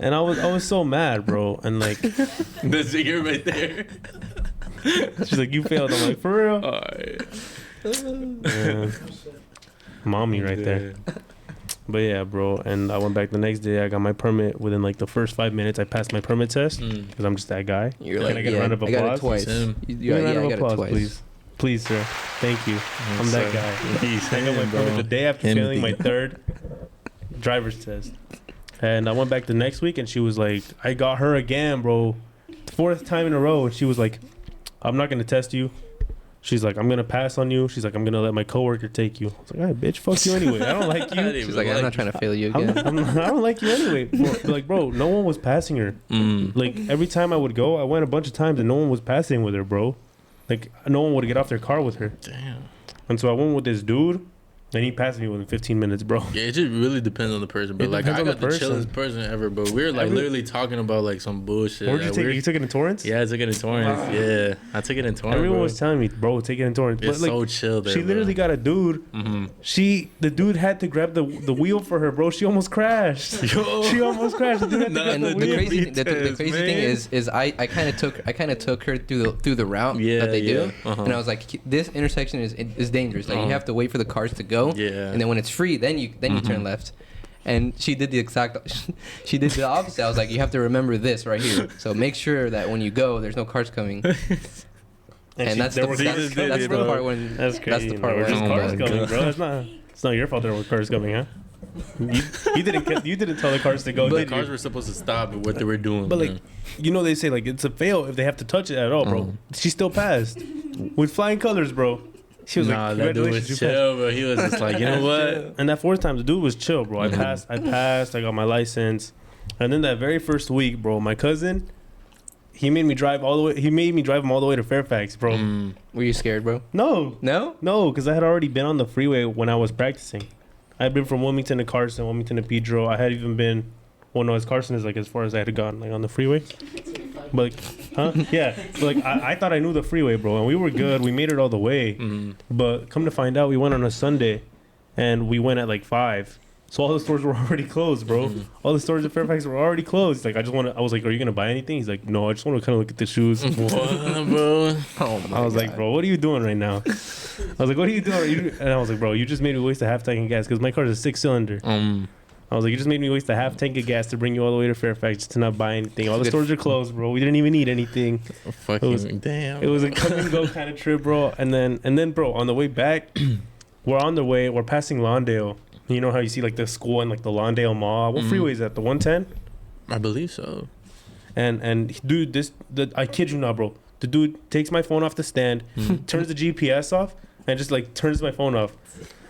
And I was so mad, bro. And like, that's Jahir right there. She's like, you failed. I'm like, for real? Alright. Mommy right there. But yeah, bro. And I went back the next day. I got my permit within like the first 5 minutes. I passed my permit test because I'm just that guy. You're Can like, I get a round of applause? I got it twice. A round of applause, please. Please, sir. Thank you. I'm that guy. I got my permit the day after failing my 3rd driver's test. And I went back the next week and she was like, I got her again, bro. 4th time in a row. And she was like, I'm not going to test you. She's like, I'm going to pass on you. She's like, I'm going to let my coworker take you. I was like, all right, bitch, fuck you anyway. I don't like you. She's like, I'm not trying to fail you again. I don't like you anyway. Like, bro, no one was passing her. Like, every time I would go, I went a bunch of times and no one was passing with her, bro. Like, no one would get off their car with her. Damn. And so I went with this dude. And he passed me within 15 minutes, bro. Yeah, it just really depends on the person, bro. Like, I got the chillest person ever, bro. We were like literally talking about like some bullshit. Where'd you take it? You took it in Torrance? Yeah, I took it in Torrance. Yeah, I took it in Torrance. Everyone bro. was telling me, bro, take it in Torrance. It's but, like, so chill there. She literally got a dude. The dude had to grab the wheel for her, bro. She almost crashed. She almost crashed. The dude had to grab the wheel. The crazy thing is I kind of took her through the route that they do, and I was like, this intersection is dangerous. Like you have to wait for the cars to go, and then when it's free, then you turn left. And she did the opposite. I was like, you have to remember this right here. So make sure that when you go, there's no cars coming. And that's the part when that's crazy. That's the part when cars coming, bro. It's not your fault there were cars coming, huh? You didn't tell the cars to go. But the cars were supposed to stop at what they were doing. But like, they say like it's a fail if they have to touch it at all, bro. She still passed with flying colors, bro. She was like, that dude was chill, bro. He was just like, you know what? And that 4th time, the dude was chill, bro. I passed. I got my license. And then that very first week, bro, my cousin, he made me drive him all the way to Fairfax, bro. Were you scared, bro? No, because I had already been on the freeway when I was practicing. I had been from Wilmington to Carson, Wilmington to Pedro. I had even been, Carson is like as far as I had gone, like on the freeway. But yeah. But like I thought I knew the freeway, bro, and we were good. We made it all the way. But come to find out, we went on a Sunday, and we went at like 5, So all the stores were already closed, bro. All the stores in Fairfax were already closed. Like, I was like, are you gonna buy anything? He's like, no, I just want to kind of look at the shoes. What, bro? Oh my I was God. like, bro, what are you doing right now? I was like, what are you doing? And I was like, bro, you just made me waste a half tank of gas because my car is a 6-cylinder. I was like, you just made me waste a half tank of gas to bring you all the way to Fairfax just to not buy anything. All the stores are closed, bro. We didn't even need anything. Damn. It was a come and go kind of trip, bro. And then, bro, on the way back, we're passing Lawndale. You know how you see like the school and like the Lawndale Mall. What freeway is that? The 110? I believe so. And dude, I kid you not, bro. The dude takes my phone off the stand, turns the GPS off, and just like turns my phone off.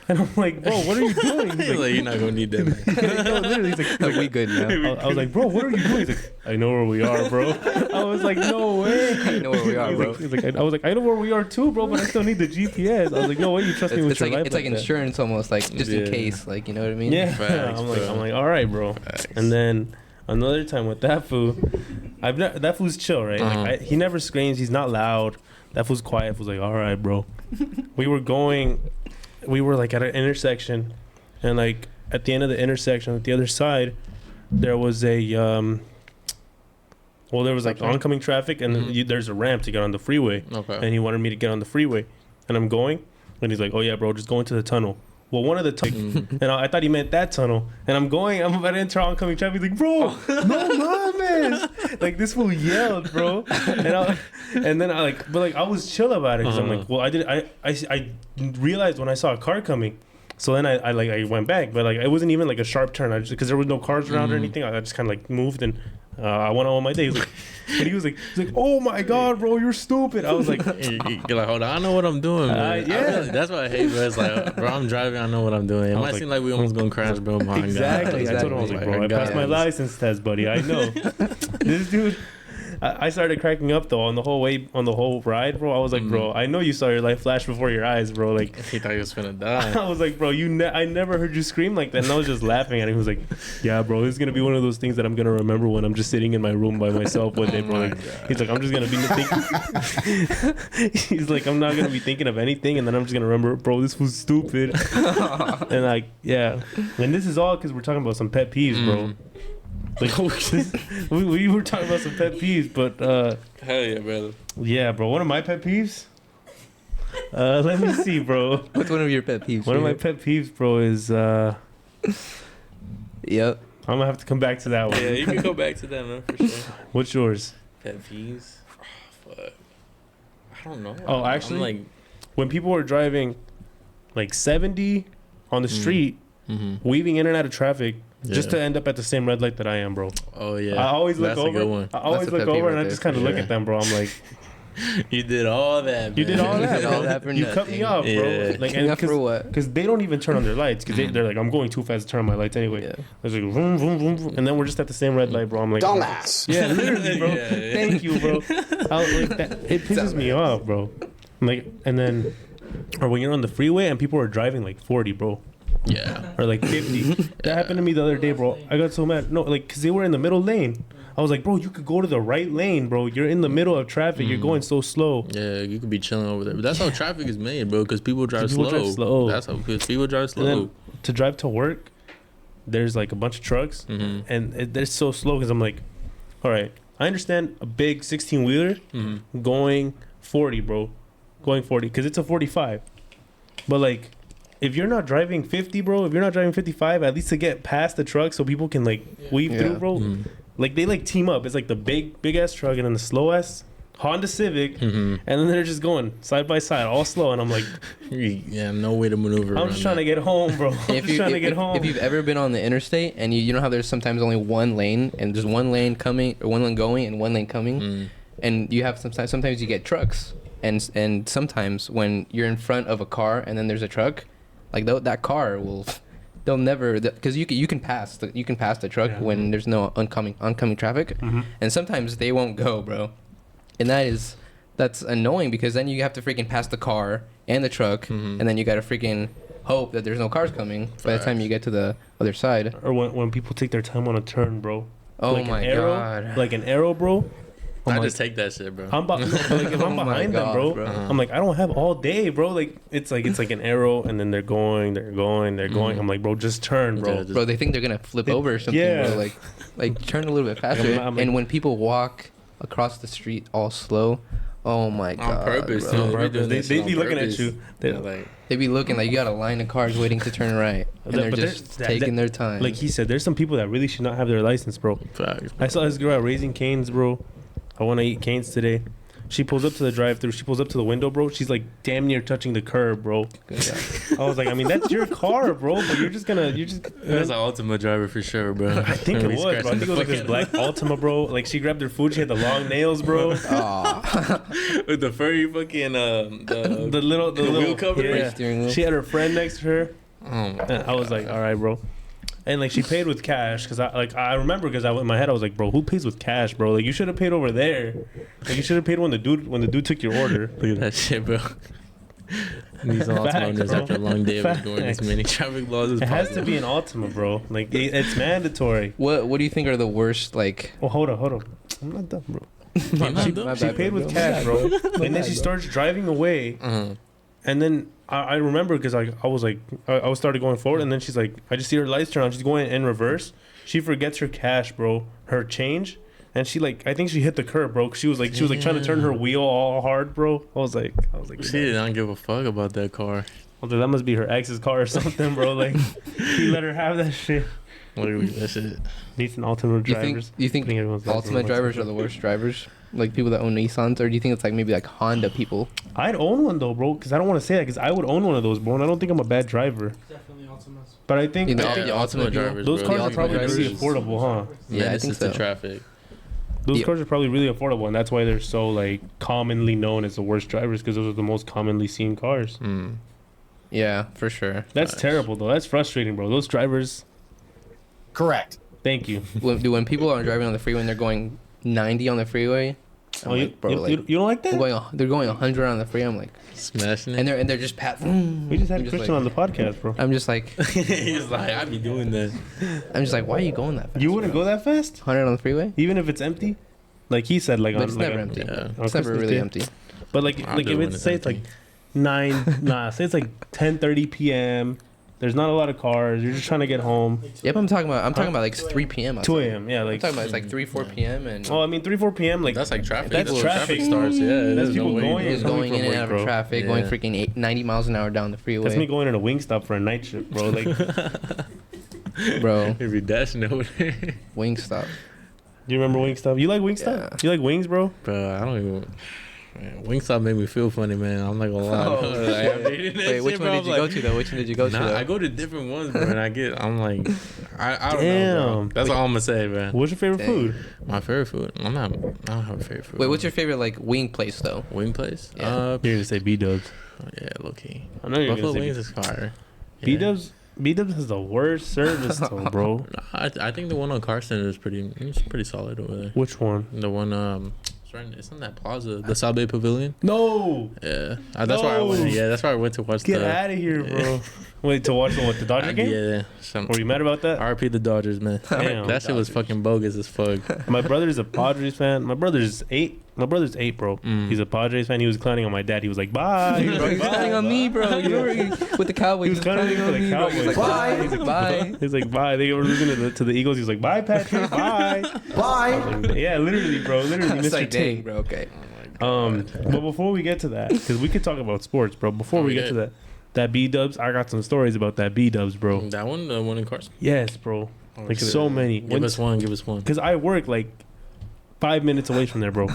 And I'm like, bro, what are you doing? He's like, you're not gonna need that. No, literally, he's like, we good now. I was like, bro, what are you doing? He's like, I know where we are, bro. I was like, no way. I know where we are, bro. I was like, I know where we are too, bro, but I still need the GPS. I was like, no way, you trust me with your life. It's like insurance almost, like just in case, like, you know what I mean? Yeah. Facts, I'm like, all right, bro. Facts. And then another time with that fool, that fool's chill, right? Like, he never screams. He's not loud. That fool's quiet. Fool's like, all right, bro. We were like at an intersection, and like at the end of the intersection, at the other side, there was there was like oncoming traffic, and there's a ramp to get on the freeway. Okay. And he wanted me to get on the freeway, and I'm going, and he's like, oh yeah, bro, just go into the tunnel. Well, one of the and I thought he meant that tunnel, and I'm about to enter oncoming traffic. He's like, bro, no mames. Like, this fool yelled, bro, and then I was chill about it because I'm like, well, I realized when I saw a car coming, so then I went back, but like it wasn't even like a sharp turn. I just, because there was no cars around or anything, I just kind of like moved and I went on my day. He was like, oh my God, bro, you're stupid. I was like, you're like, hold on, I know what I'm doing, man. Yeah. That's what I hate, bro. It's like, bro, I'm driving, I know what I'm doing. It might seem like we almost gonna crash, bro. Exactly. I told him, I was like, bro, I passed my license test, buddy. I know. This dude, I started cracking up though on the whole ride, bro. I was like, bro, I know you saw your life flash before your eyes, bro. Like, he thought he was finna die. I was like, bro, I never heard you scream like that. And I was just laughing at him. He was like, yeah, bro, this is gonna be one of those things that I'm gonna remember when I'm just sitting in my room by myself one day, bro. Like, he's like, I'm just gonna be thinking. He's like, I'm not gonna be thinking of anything, and then I'm just gonna remember, bro, this was stupid. And like, yeah, and this is all because we're talking about some pet peeves, bro. Like, we were talking about some pet peeves, but hell yeah, brother. Yeah, bro. One of my pet peeves. Let me see, bro. What's one of your pet peeves? One of my pet peeves, bro, is Yep. I'm gonna have to come back to that one. Yeah, you can go back to that, man, for sure. What's yours? Pet peeves? Oh, fuck. I don't know. Oh, actually, I'm like, when people are driving like 70 on the street, weaving in and out of traffic. Yeah. Just to end up at the same red light that I am, bro. Oh yeah. I always look over. I always look over and I just kind of look at them, bro. I'm like, you did all that, man. You did all that, bro. You cut me off, bro. Yeah. Like, and for what? Because they don't even turn on their lights. Because they're like, I'm going too fast to turn on my lights anyway. Yeah. It's like, vroom, vroom, vroom, vroom. And then we're just at the same red light, bro. I'm like, dumbass. Yeah, literally, bro. Yeah. Thank you, bro. It pisses me off, bro. I'm like, and then, or when you're on the freeway and people are driving like 40, bro. Yeah. Or like 50. That happened to me the other day, bro. I got so mad. No, like, because they were in the middle lane. I was like, bro, you could go to the right lane, bro. You're in the middle of traffic. You're going so slow. Yeah, you could be chilling over there. But that's how traffic is made, bro, because people drive slow. That's how, because people drive slow. And then to drive to work, there's like a bunch of trucks. And they're so slow because I'm like, all right, I understand a big 16-wheeler going 40, bro. Going 40, because it's a 45. But like, if you're not driving 50, bro, if you're not driving 55, at least to get past the truck so people can like weave through, bro. Like, they like team up. It's like the big ass truck and then the slow ass Honda Civic, and then they're just going side by side, all slow. And I'm like, yeah, no way to maneuver. I'm just trying to get home, bro. I'm just trying to get home. If you've ever been on the interstate and you know how there's sometimes only one lane and there's one lane coming or one lane going and one lane coming, and you have sometimes you get trucks, and sometimes when you're in front of a car and then there's a truck. Like that car they'll never, because you can pass the truck when there's no oncoming traffic, and sometimes they won't go, bro, and that's annoying because then you have to freaking pass the car and the truck, and then you gotta freaking hope that there's no cars coming by the time you get to the other side. Or when people take their time on a turn, bro. Oh like my god! Like an arrow, bro. I just take that shit, bro. I'm like, if I'm behind them, bro, I'm like, I don't have all day, bro. Like it's like an arrow, and then they're going. I'm like, bro, just turn, bro. Yeah, bro, they think they're gonna flip over or something. Yeah. Bro. Like turn a little bit faster. I'm like, and when people walk across the street all slow, oh my god, on purpose, bro. on purpose. They be looking at you. They be looking like you got a line of cars waiting to turn right, and they're just taking their time. Like he said, there's some people that really should not have their license, bro. Facts, I saw this girl at Raising Cane's, bro. I want to eat Cane's today. She pulls up to the drive-thru. She pulls up to the window, bro. She's like damn near touching the curb, bro. I was like, I mean, that's your car, bro. But you're just. That's an Altima driver for sure, bro. I think it was, bro. I think it was like this black Altima, bro. Like she grabbed her food. She had the long nails, bro. With the furry fucking the little wheel cover. Yeah. She had her friend next to her. Oh my God. I was like, all right, bro. And like she paid with cash because I remember because in my head I was like, bro, who pays with cash, bro? Like you should have paid over there. Like you should have paid when the dude took your order. Look at that shit, bro. These Altima owners after a long day of doing as many traffic laws as possible. It has to be an Altima, bro. Like it's mandatory. What do you think are the worst like? Oh, hold on. I'm not done, bro. She paid with bro. cash, bro. And then she starts driving away. And then I remember because I was like, I started going forward, and then she's like, I just see her lights turn on. She's going in reverse. She forgets her cash, bro, her change, and she like, I think she hit the curb, bro. She was like trying to turn her wheel all hard, bro. I was like, she did not give a fuck about that car. Well, that must be her ex's car or something, bro. Like, he let her have that shit. That shit. Decent Altima drivers. You think Altima drivers are the worst drivers? Like people that own Nissans, or do you think it's like maybe like Honda people? I'd own one though, bro, because I don't want to say that because I would own one of those, bro, and I don't think I'm a bad driver. Definitely Altimas. But I think Altima drivers, those bro. cars are probably really affordable, huh? Yeah, I think so. The traffic. Those cars are probably really affordable, and that's why they're so like commonly known as the worst drivers because those are the most commonly seen cars. Yeah, for sure. That's terrible though. That's frustrating, bro. Those drivers. Correct. Thank you. When people are driving on the freeway and they're going 90 on the freeway, you don't like that? They're going 100 on the freeway. I'm like smashing it, and they're just We just had Christian on the podcast, bro. I'm just like he's like, I be doing this. I'm just like, why are you going that fast? You wouldn't go that fast? 100 on the freeway, even if it's empty. Like he said, like but on, it's like never empty. Yeah. It's never really empty. But like if it's say it's like 9, say it's like 10:30 p.m. There's not a lot of cars. You're just trying to get home. Yep, I'm talking about like 3 p.m. 2 a.m. Yeah, like I'm talking about it's like 3-4 p.m. and. Oh, I mean 3-4 p.m. Like that's like traffic. That's traffic starts. Yeah, that's people going in and out of traffic, going freaking 90 miles an hour down the freeway. That's me going in a Wingstop for a night shift, bro. Like, bro, you'd be dashing over there. Wingstop. You remember Wingstop? You like Wingstop? Yeah. You like wings, bro? Bro, I don't even. Man, Wingstop made me feel funny, man. I'm not gonna lie. Wait, which one did you go to though? Which one did you go to? Though? I go to different ones, bro. And I'm like, I don't know, bro. That's all I'm gonna say, man. What's your favorite food? My favorite food? I don't have a favorite food. Wait, what's your favorite like wing place though? Wing place? Yeah. You're gonna say B-Dubs. Yeah, low key. I know you're Buffalo gonna say wings is fire. B-Dubs. B-Dubs has the worst service though, bro. I think the one on Carson is pretty solid over there. Which one? The one it's in that plaza, the Sabe Pavilion. No. Yeah, that's why I went. Yeah, that's why I went to watch. Get out of here, bro. Wait, to watch the Dodger game? Yeah. Were you mad about that? RP the Dodgers, man. Damn. That shit was fucking bogus as fuck. My brother's a Padres fan. My brother's 8, bro. He's a Padres fan. He was clowning on my dad. He was like, bye. He was clowning on me, bro. With the Cowboys. He was clowning on the Cowboys. He was like, bye. He's like, bye. He's like, bye. They were losing to the Eagles. He was like, bye, Patrick. Bye. Bye. Like, yeah, literally, bro. Literally, Mr. Like, Ting. dang, bro. Okay. But before we get to that, because we could talk about sports, bro. Before we get to that B-Dubs, I got some stories about that B-Dubs, bro. That one, the one in Carson? Yes, bro. Like so many. Give us one. Because I work like 5 minutes away from there, bro.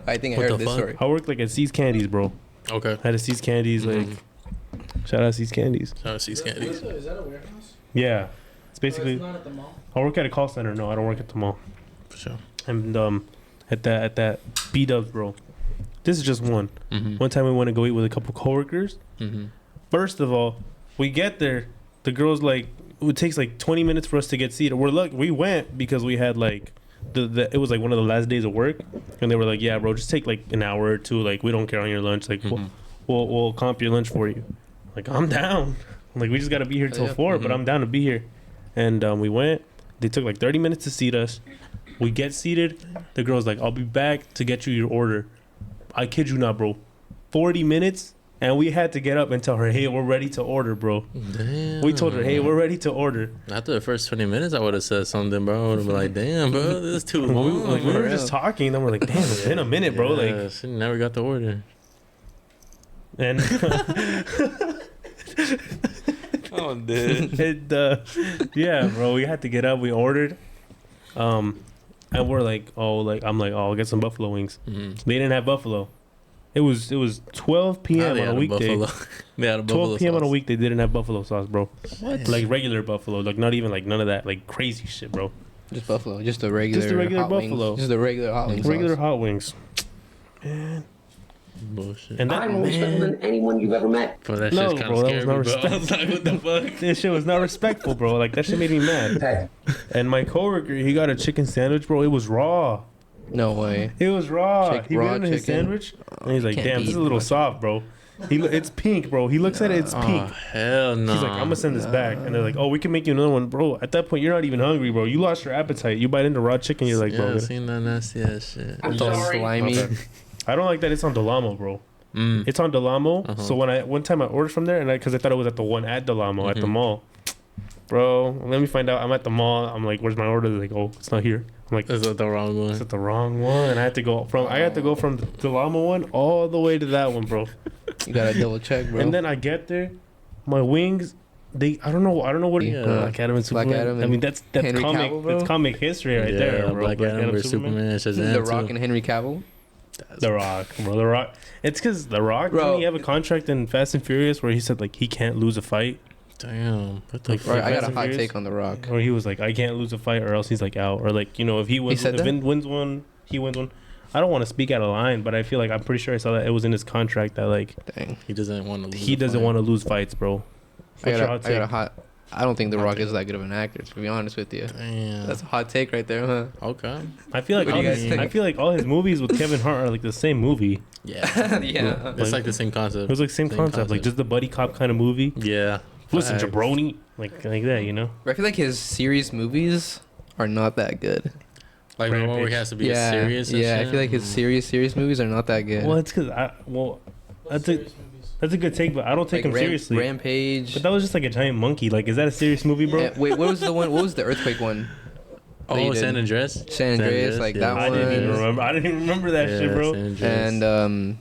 I think I heard this story. I work like at C's Candies, bro. Okay. I had a C's Candies, like shout out C's Candies. Shout out C's Candies. Is that a warehouse? Yeah, it's basically. It's not at the mall. I work at a call center. No, I don't work at the mall. For sure. And at that B-Dubs, bro. This is just one. One time we went to go eat with a couple coworkers. First of all, we get there. The girl's like, it takes like 20 minutes for us to get seated. We went because we had like it was like one of the last days of work, and they were like, yeah, bro, just take like an hour or two. Like, we don't care on your lunch. Like, we'll comp your lunch for you. Like, I'm down. Like, we just gotta be here till 4, but I'm down to be here. And we went. They took like 30 minutes to seat us. We get seated. The girl's like, "I'll be back to get you your order." I kid you not, bro. 40 minutes, and we had to get up and tell her, "Hey, we're ready to order, bro." Damn. We told her, "Hey, we're ready to order." After the first 20 minutes, I would have said something, bro. I would have been like, "Damn, bro, this is too long." We were just talking, then we're like, "Damn, it's been a minute, bro." Yeah, Like, she never got the order. and Oh, dude. yeah, bro, we had to get up. We ordered, and we're like, I'm like, "Oh, I'll get some buffalo wings." Mm-hmm. They didn't have buffalo. It was 12 p.m. on a weekday. They had a buffalo 12 p.m. on a sauce. weekday. They didn't have buffalo sauce, bro. What? Like regular buffalo, like not even like none of that like crazy shit, bro. Just buffalo, just the regular, hot buffalo, wings. Just the regular hot wings. regular hot wings. Man, Bullshit. and that I'm more respectful than anyone you've ever met. But that No, shit's kind bro, of that scary, was bro. not I was like, what the fuck? this shit was not respectful, bro. Like that shit made me mad. Hey, And my coworker, he got a chicken sandwich, bro. It was raw. No way. It was raw. He raw bit into his chicken? sandwich, and he's like, Can't "Damn, be this is a little raw soft, bro." It's pink, bro. He looks at it, it's Oh, pink. hell no. He's like, "I'm gonna send this back," and they're like, "Oh, we can make you another one, bro." At that point, you're not even hungry, bro. You lost your appetite. You bite into raw chicken, you're like, yeah, "Bro, I seen that nasty ass shit. I'm It's all sorry. slimy. I don't like that it's on Delamo, bro." Mm. It's on Delamo. Uh-huh. So one time I ordered from there, and because I thought it was at the one at Delamo at the Mhm. mall, bro. Let me find out. I'm at the mall. I'm like, "Where's my order?" They're like, "Oh, it's not here." I'm like, Is that the wrong "It's one? at the wrong one." I had to go from the Delamo one all the way to that one, bro. You gotta double check, bro. And then I get there, my wings. I don't know what. Yeah. Black Adam and Black Superman. Adam I and mean, that's Henry comic. Cavill, bro. That's comic history right Yeah, there, bro. Black Adam versus Superman. Shazam The Rock too. and Henry Cavill. The Rock, bro. The Rock. It's because The Rock, Bro. didn't he have a contract in Fast and Furious where he said like he can't lose a fight, Damn. What the Like, fuck? Right, I got Fast a and hot Furious? take on The Rock. or he was like, "I can't lose a fight or else he's like out," or like if he wins, said if that? Vin wins one, he wins one. I don't want to speak out of line, but I feel like I'm pretty sure I saw that it was in his contract that like Dang. He doesn't want to lose. he doesn't want to lose fights, bro. I What's your hot got a take? hot. I don't think The Rock is that good of an actor, to be honest with you. Damn. That's a hot take right there, huh? Okay. I feel like What do all you guys think? I feel like all his movies with Kevin Hart are like the same movie. Yeah. Yeah. It's like the same concept. It was like same concept, like just the buddy cop kind of movie. Yeah. Listen, Facts. jabroni, like that, you know. I feel like his serious movies are not that good. Like the one where he Rampage. has to be Yeah, serious. And yeah. shit? I feel like his serious movies are not that good. Well, it's because that's a good take, but I don't take Like him seriously. Rampage. But that was just like a giant monkey. Like, is that a serious movie, bro? Yeah, wait, what was the one? What was the earthquake one? Oh, They did. San Andreas. San Andreas, like that I didn't even one. remember. I didn't even remember that shit, bro. San Andreas. And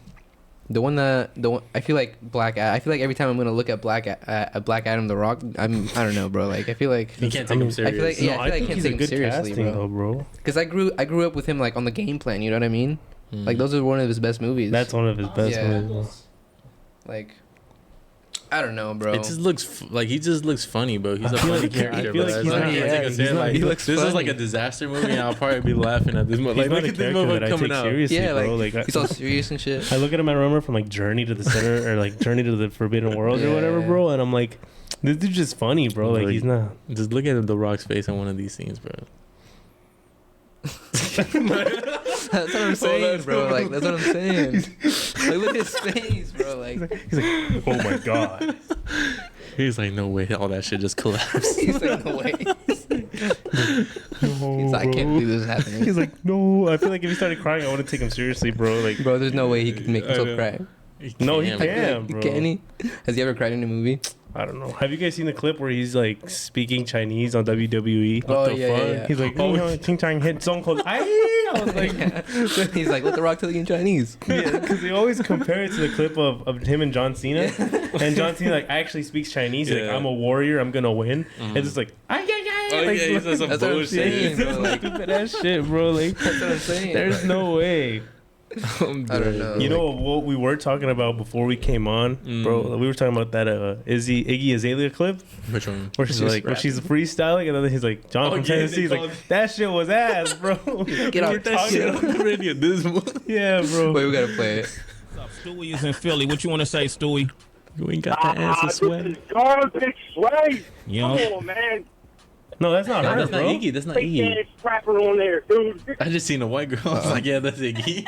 the one I feel like I feel like every time I'm gonna look at Black Adam the Rock, I don't know, bro. Like I feel like you can't take him I serious. feel like- yeah, I feel like I think can't he's take a him good seriously, casting, bro. though, bro. because I grew up with him like on the Game Plan. You know what I mean? Mm. Like those are one of his best movies. That's one of his best Yeah. movies. like I don't know, bro. It just looks like he just looks funny, bro. He's a feel funny like- I character, feel bro. like It's he's like, not- I can't yeah, take him he's serious. not- Like, he looks this is funny. like a disaster movie, and I'll probably be laughing at this movie. He's Like, not look a at this character movie that I coming take out. seriously, yeah, bro. Like, he's all serious and shit. I look at him, I remember from like Journey to the Center or like Journey to the Forbidden World or whatever, Yeah. bro. And I'm like, this dude's just funny, bro. Like, he's not. Just look at The Rock's face in one of these scenes, bro. That's what I'm saying, bro. Like that's what I'm saying. Like look at his face, bro. Like He's like, oh my god. He's like, no way, all that shit just collapsed. he's like no way. No, He's like, I can't bro. believe this is happening. He's like, no. I feel like if he started crying, I wouldn't take him seriously, bro. Like, Bro, there's no way he could make I himself know. cry. no, he can't, can, Like, bro. can he? Has he ever cried in a movie? I don't know. Have you guys seen the clip where he's like speaking Chinese on WWE? Oh, What the yeah, fuck? yeah, yeah. He's like, oh, Ting Tang hit song called I was like, He's like, let the Rock tell you in Chinese. yeah, because they always compare it to the clip of him and John Cena, and John Cena like actually speaks Chinese. He's like, Yeah. I'm a warrior, I'm gonna win. And it's like, Oh, yeah, he says some That's what I'm bullshit. saying, bro. Like, stupid ass shit, bro. Like, that's what I'm saying. there's no way. I don't know. You know what we were talking about before we came on, bro? We were talking about that Iggy Azalea clip Which one? where she's Just like, where she's freestyling, and then he's like, John Oh, from yeah, Tennessee. they He's like, called- that shit was ass, bro. Get out. that shit on the radio. This one. Yeah, bro. Wait, we gotta play it. Stewie is in Philly. What you want to say, Stewie? You ain't got that ass to sweat. This is garbage, Sway. You Come know, on, man. No, that's not No, her, that's not bro. Iggy. That's not Fake Iggy. ass rapper on there, dude. I just seen a white girl. I was like, yeah, that's Iggy.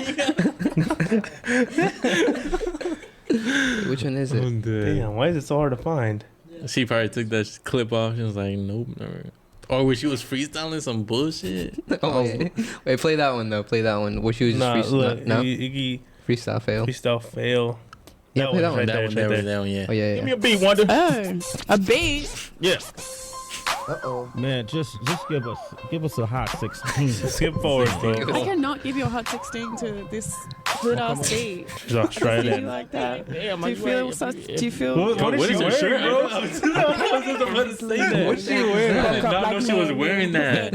Which one is it? Damn, why is it so hard to find? She probably took that clip off. She was like, nope, never. Or where she was freestyling some bullshit. Oh, yeah. Wait, play that one though. Play that one. Where she was just freestyling. No, Iggy, freestyle fail. freestyle fail. Yeah, play that one. Right That there, one, right there. that one, yeah. Oh yeah, Give me yeah. a beat, Wonder. A beat. Yeah. Uh-oh. Man, just give us a hot 16. Skip forward, bro. I cannot give you a hot 16 to this good ass beat. She's all straight Do you in. like that? Damn, Do you feel such? Do you feel? What is she her shirt, wearing, bro? bro? I was just about to say that. What's she wearing? I did not know she was wearing that.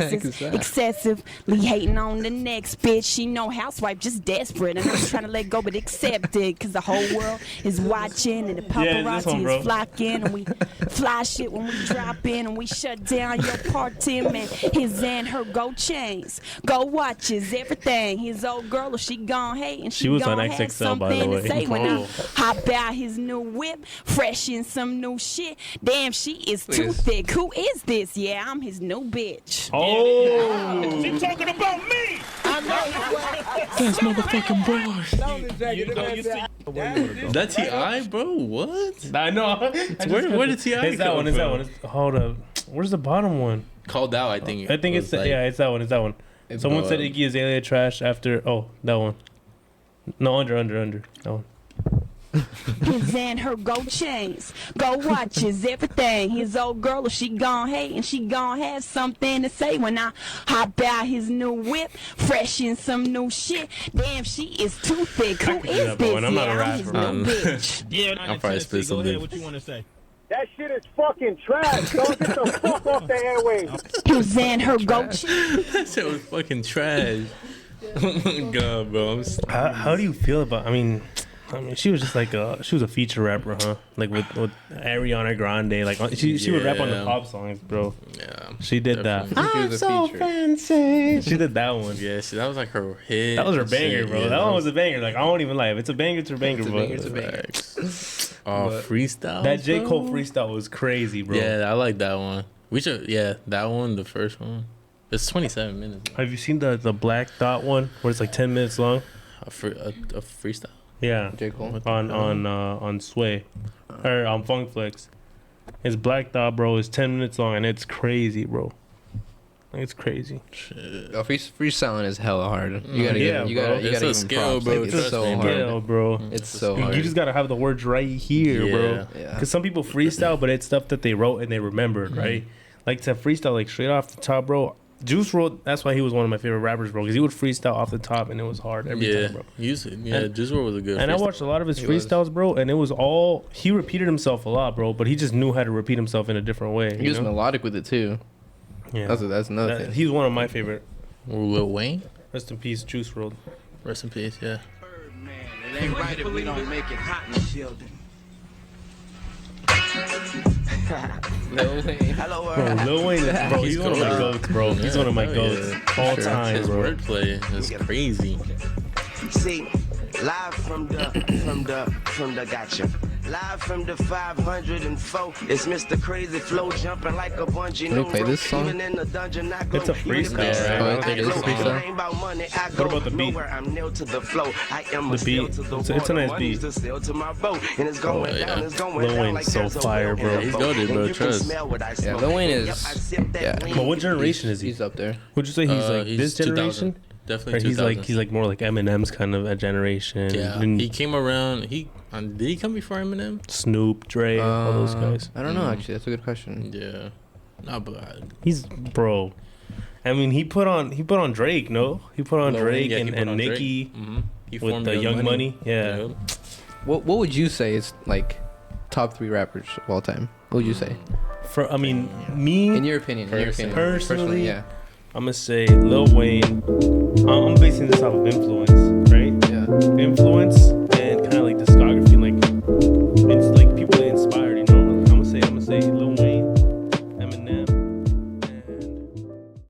Excessively hating on the next bitch. She no housewife, just desperate. And I'm trying to let go, but accept it. Cause the whole world is watching and the Yeah, this one, paparazzi bro. is flocking. And we fly shit when we drop in. And we shut down your party, man. His and her gold chains, gold watches, everything. His old girl, if she gon' hate and She was on gon' have XXL, by the something way. to say when I Oh. hop out his new whip, fresh in some new shit. Damn, she is too Please. thick. Who is this? Yeah, I'm his new bitch. Oh, She talking about me. That's motherfucking bars. That T.I., bro? What? I know. Where did T.I. It's that come one. It's that from? one. Hold up. Where's the bottom one? Called out, I think. I think it's was like- yeah. It's that one. It's that one. It's Someone called- said Iggy Azalea trash after. Oh, that one. No, under. That one. His and her gold chains, gold watches, everything. His old girl, if she gon' hate and she gon' have something to say when I hop out his new whip, fresh in some new shit. Damn, she is too thick. Who can do is that, bro, this? and I'm not a Yeah, I'm his rapper. new bitch. Yeah, I'm probably supposed to Go ahead. live. What you want to say? That shit is fucking trash. Don't get the fuck off the airwaves. His and her gold chains. That shit was fucking trash. Oh my god, bro. I'm How do you feel about? I mean, she was just like she was a feature rapper, huh? Like with Ariana Grande. Like she would rap on the Yeah. pop songs, bro. yeah. She did that. Definitely. She was a feature. fancy. She did that one. Yeah, see, that was like her hit. That was her and banger, shit, bro. yeah, that one was a banger. Like I won't even lie. If it's a banger, it's a banger, It's a bro. banger, it's a banger. Facts. Oh, But- freestyle. That J. Cole freestyle was crazy, bro. Yeah, I like that one. We should, that one, the first one. It's 27 minutes. Have you seen the black dot one where it's like 10 minutes long? A freestyle. Yeah. J. Cole. On Sway or on Funk Flex. It's black dot, bro. It's 10 minutes long and it's crazy, bro. Like, it's crazy. Shit. Oh, freestyling is hella hard. You gotta, Yeah, you bro. gotta, you It's gotta a give skill, props. bro. Like, it's Trust so me, hard. Yeah, bro. It's so You hard. just gotta have the words right here, bro. Yeah. Because some people freestyle, but it's stuff that they wrote and they remembered, right? Like to freestyle like straight off the top, bro. Juice WRLD, that's why he was one of my favorite rappers, bro. Because he would freestyle off the top and it was hard every time, bro. Juice WRLD was a good. And I freestyle. watched a lot of his He was. freestyles, bro, and it was all he repeated himself a lot, bro. But he just knew how to repeat himself in a different way. He was you know? melodic with it too. Yeah, That's another thing. he's one of my favorite. Lil Wayne. Rest in peace, Juice WRLD. Rest in peace. Yeah. It ain't right if we don't make it hot in the building. Lil Wayne. Hello, Bro, Lil Wayne, is, bro, he's one of my goated. goats, bro. He's one of my Yeah, goats yeah. all Sure. time, His bro. wordplay is crazy. See, live from the gotcha. Live from the 504, it's Mr. Crazy Flow jumping like a bungee. Can we play this song? Even in the dungeon, I go. It's a freestyle, right? Oh, I think it is a freestyle. Ain't about money, I What go about the beat? nowhere, I'm nailed to the flow. I am The a sail beat, to the it's a water, nice money's beat. to sail to my boat, and it's going yeah. down, it's going Lil down Wayne's like so there's a fire, whale bro. in a He's boat, goated, and bro, you can trust. smell what I Yeah, smoke. Lil Wayne Yep, is. I sip that Yeah. lean. But what generation is he? He's up there. Would you say he's like He's this 2000. generation? Or Definitely he's 2000. like more like Eminem's kind of a generation. Yeah. And He came around. Did he come before Eminem? Snoop, Dre, all those guys. I don't know. Actually, that's a good question. Yeah. Nah, but He's bro. I mean, he put on Drake. No, he put on Lil Drake Wayne, yeah, he put and on Drake. Nicki He with formed the Young Money. Yeah. Yeah. What would you say is like top 3 rappers of all time? What would you say? For I mean, me. In your opinion. Personally, yeah. I'm gonna say Lil Wayne. I'm basing this off of influence, right? Yeah. Influence.